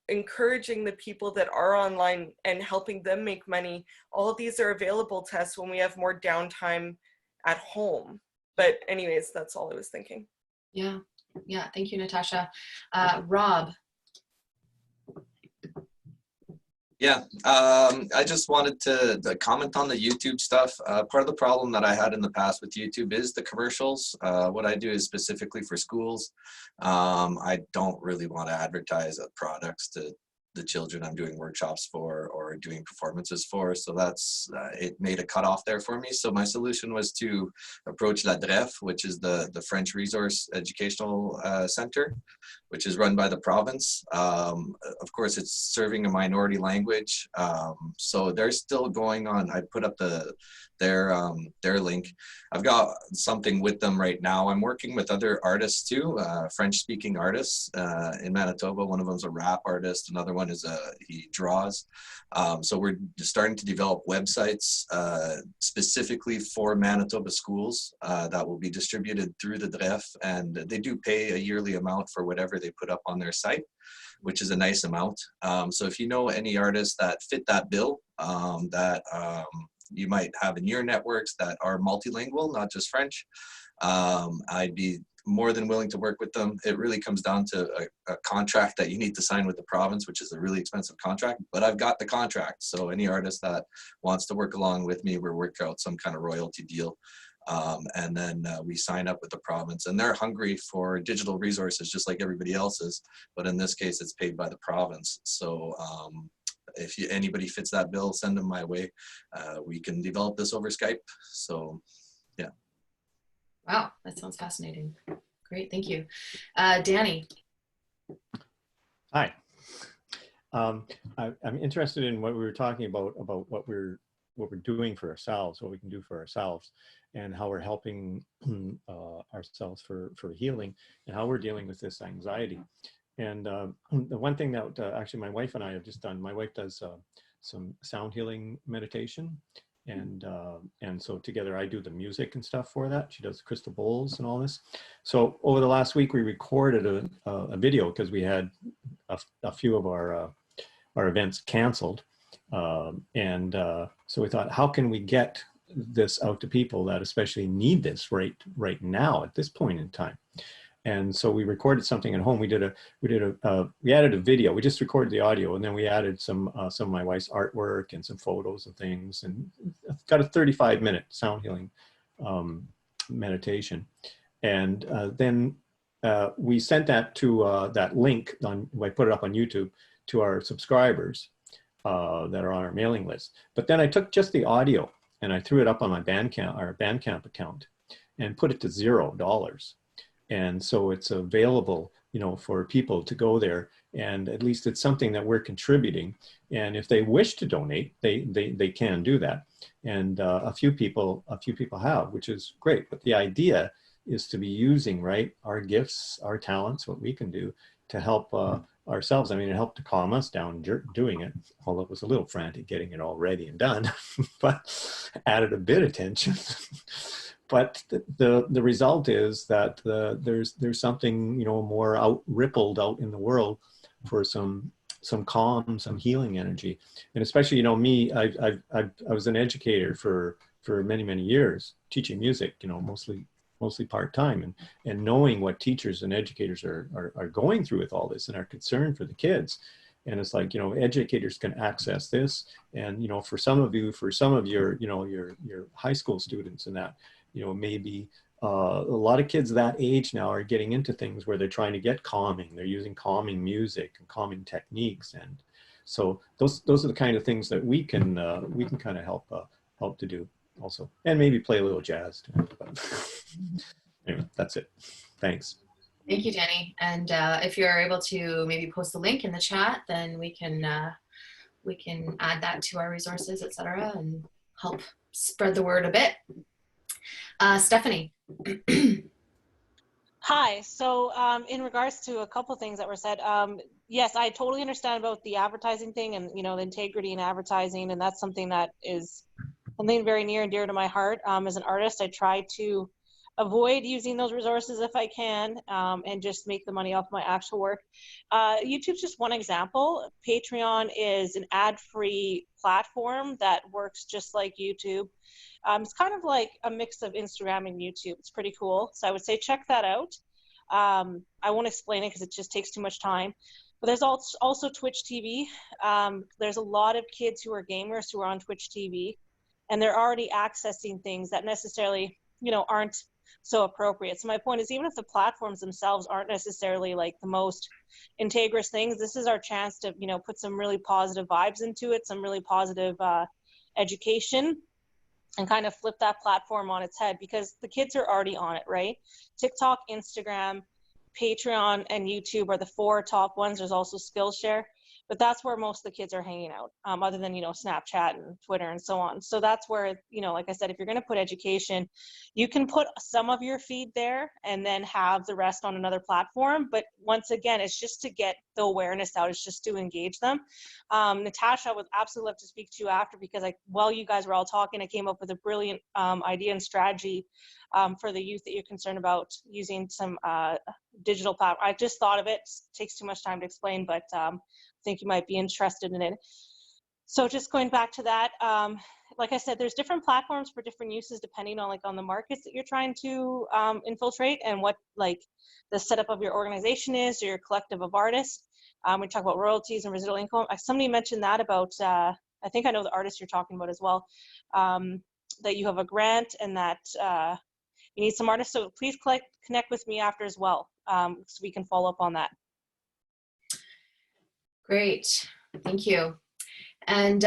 N: encouraging the people that are online and helping them make money. All of these are available to us when we have more downtime at home. But anyways, that's all I was thinking.
B: Yeah, yeah, thank you, Natasha. Rob.
O: Yeah, I just wanted to comment on the YouTube stuff. Part of the problem that I had in the past with YouTube is the commercials. What I do is specifically for schools. I don't really want to advertise products to the children I'm doing workshops for or doing performances for. So that's, it made a cutoff there for me. So my solution was to approach La DREF, which is the French Resource Educational Center, which is run by the province. Of course, it's serving a minority language. So they're still going on. I put up their link. I've got something with them right now. I'm working with other artists too, French-speaking artists in Manitoba. One of them's a rap artist. Another one is he draws. So we're starting to develop websites specifically for Manitoba schools that will be distributed through the DREF, and they do pay a yearly amount for whatever they put up on their site, which is a nice amount. So if you know any artists that fit that bill, you might have in your networks that are multilingual, not just French, I'd be more than willing to work with them. It really comes down to a contract that you need to sign with the province, which is a really expensive contract, but I've got the contract. So any artist that wants to work along with me, we'll work out some kind of royalty deal. And then we sign up with the province, and they're hungry for digital resources just like everybody else is, but in this case it's paid by the province. So if anybody fits that bill, send them my way. We can develop this over Skype. So yeah.
B: Wow, that sounds fascinating. Great, thank you. Danny.
C: Hi. I'm interested in what we were talking about what we're doing for ourselves, what we can do for ourselves, and how we're helping ourselves for healing, and how we're dealing with this anxiety. And the one thing that actually my wife and I have just done, my wife does some sound healing meditation, and so together I do the music and stuff for that. She does crystal bowls and all this. So over the last week we recorded a video because we had a few of our events canceled, so we thought, how can we get this out to people that especially need this right now at this point in time? And so we recorded something at home. We added a video. We just recorded the audio, and then we added some of my wife's artwork and some photos and things, and got a 35-minute sound healing meditation. And then we sent that to that link I put it up on YouTube to our subscribers that are on our mailing list. But then I took just the audio and I threw it up on my Bandcamp account and put it to $0. And so it's available, for people to go there, and at least it's something that we're contributing. And if they wish to donate, they can do that. And a few people have, which is great. But the idea is to be using our gifts, our talents, what we can do to help ourselves. I mean, it helped to calm us down doing it, although it was a little frantic getting it all ready and done, but added a bit of tension. But the result is that there's something more rippled out in the world for some calm, some healing energy. And especially me, I was an educator for many years, teaching music, mostly part-time, and knowing what teachers and educators are going through with all this and are concerned for the kids. And it's like, educators can access this, and for some of your your high school students and that, maybe a lot of kids that age now are getting into things where they're trying to get calming. They're using calming music and calming techniques, and so those are the kind of things that we can kind of help to do also, and maybe play a little jazz too. Anyway, that's it. Thanks.
B: Thank you, Jenny. And if you're able to maybe post the link in the chat, then we can add that to our resources, etc., and help spread the word a bit. Stephanie.
S: Hi. So in regards to a couple things that were said, yes, I totally understand about the advertising thing and the integrity in advertising, and that's something that is something very near and dear to my heart. As an artist, I try to avoid using those resources if I can, and just make the money off my actual work. YouTube's just one example. Patreon is an ad-free platform that works just like YouTube. It's kind of like a mix of Instagram and YouTube. It's pretty cool. So I would say check that out. I won't explain it because it just takes too much time. But there's also Twitch TV. There's a lot of kids who are gamers who are on Twitch TV, and they're already accessing things that necessarily, aren't so appropriate. So my point is, even if the platforms themselves aren't necessarily like the most integrous things, this is our chance to, put some really positive vibes into it, some really positive education, and kind of flip that platform on its head, because the kids are already on it, right? TikTok, Instagram, Patreon, and YouTube are the 4 top ones. There's also Skillshare, but that's where most of the kids are hanging out, other than, Snapchat and Twitter and so on. So that's where, like I said, if you're going to put education, you can put some of your feed there and then have the rest on another platform. But once again, it's just to get the awareness out. It's just to engage them. Natasha, I would absolutely love to speak to you after, because while you guys were all talking, I came up with a brilliant idea and strategy for the youth that you're concerned about using some digital platform. I just thought of it. It takes too much time to explain, but I think you might be interested in it. So just going back to that, like I said, there's different platforms for different uses depending on the markets that you're trying to infiltrate, and what the setup of your organization is, or your collective of artists. We talk about royalties and residual income. Somebody mentioned that about, I think I know the artist you're talking about as well, that you have a grant and that you need some artists. So please connect with me after as well, so we can follow up on that.
B: Great, thank you. And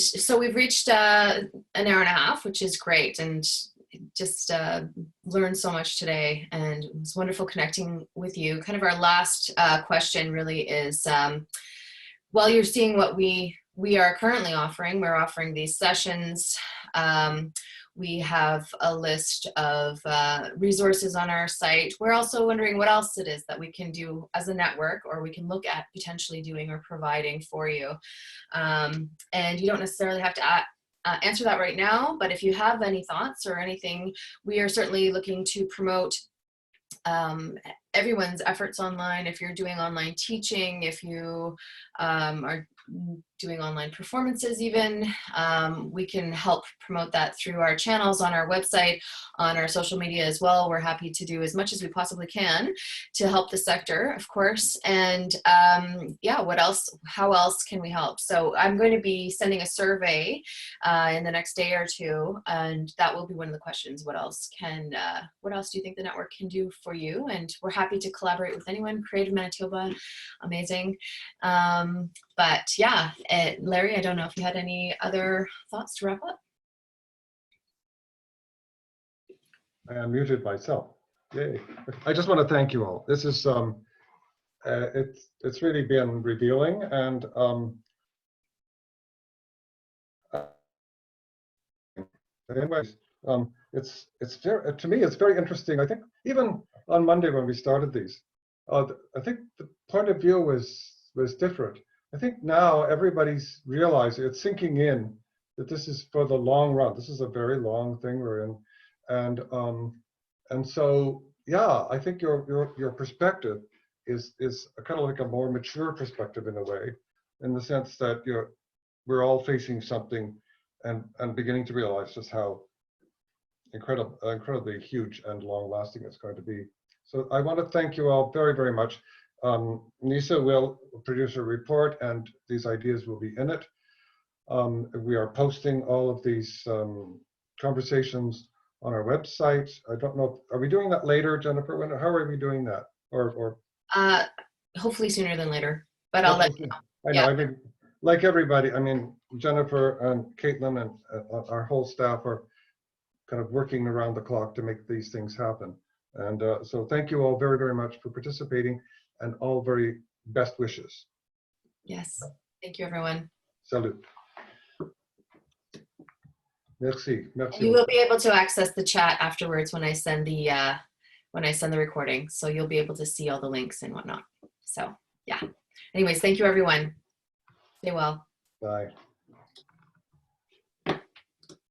B: so we've reached an hour and a half, which is great. And just learned so much today, and it was wonderful connecting with you. Kind of our last question really is, while you're seeing what we are currently offering, we're offering these sessions. We have a list of resources on our site. We're also wondering what else it is that we can do as a network, or we can look at potentially doing or providing for you. And you don't necessarily have to answer that right now, but if you have any thoughts or anything, we are certainly looking to promote everyone's efforts online. If you're doing online teaching, if you are doing online performances even, we can help promote that through our channels on our website, on our social media as well. We're happy to do as much as we possibly can to help the sector, of course. And yeah, what else, how else can we help? So I'm going to be sending a survey in the next day or two, and that will be one of the questions. What else do you think the network can do for you? And we're happy to collaborate with anyone. Creative Manitoba, amazing. But yeah, Larry, I don't know if you had any other thoughts to wrap up.
A: I unmuted myself. Yay. I just want to thank you all. This is it's really been revealing, and anyways, it's very, to me, it's very interesting. I think even on Monday when we started these, I think the point of view was different. I think now everybody's realizing, it's sinking in that this is for the long run. This is a very long thing we're in, and so yeah, I think your perspective is a kind of like a more mature perspective in a way, in the sense that we're all facing something and beginning to realize just how incredibly huge and long lasting it's going to be. So I want to thank you all very, very much. Nisa will produce a report, and these ideas will be in it. We are posting all of these conversations on our website. I don't know, are we doing that later, Jennifer? How are we doing that? Or
B: hopefully sooner than later, but I'll let you know.
A: I know, I mean, like everybody, I mean, Jennifer and Caitlin and our whole staff are kind of working around the clock to make these things happen. And so thank you all very, very much for participating, and all very best wishes.
B: Yes, thank you everyone.
A: Salut. Merci. Merci.
B: You will be able to access the chat afterwards when I send the recording, so you'll be able to see all the links and whatnot. So yeah, anyways, thank you everyone. Stay well.
A: Bye.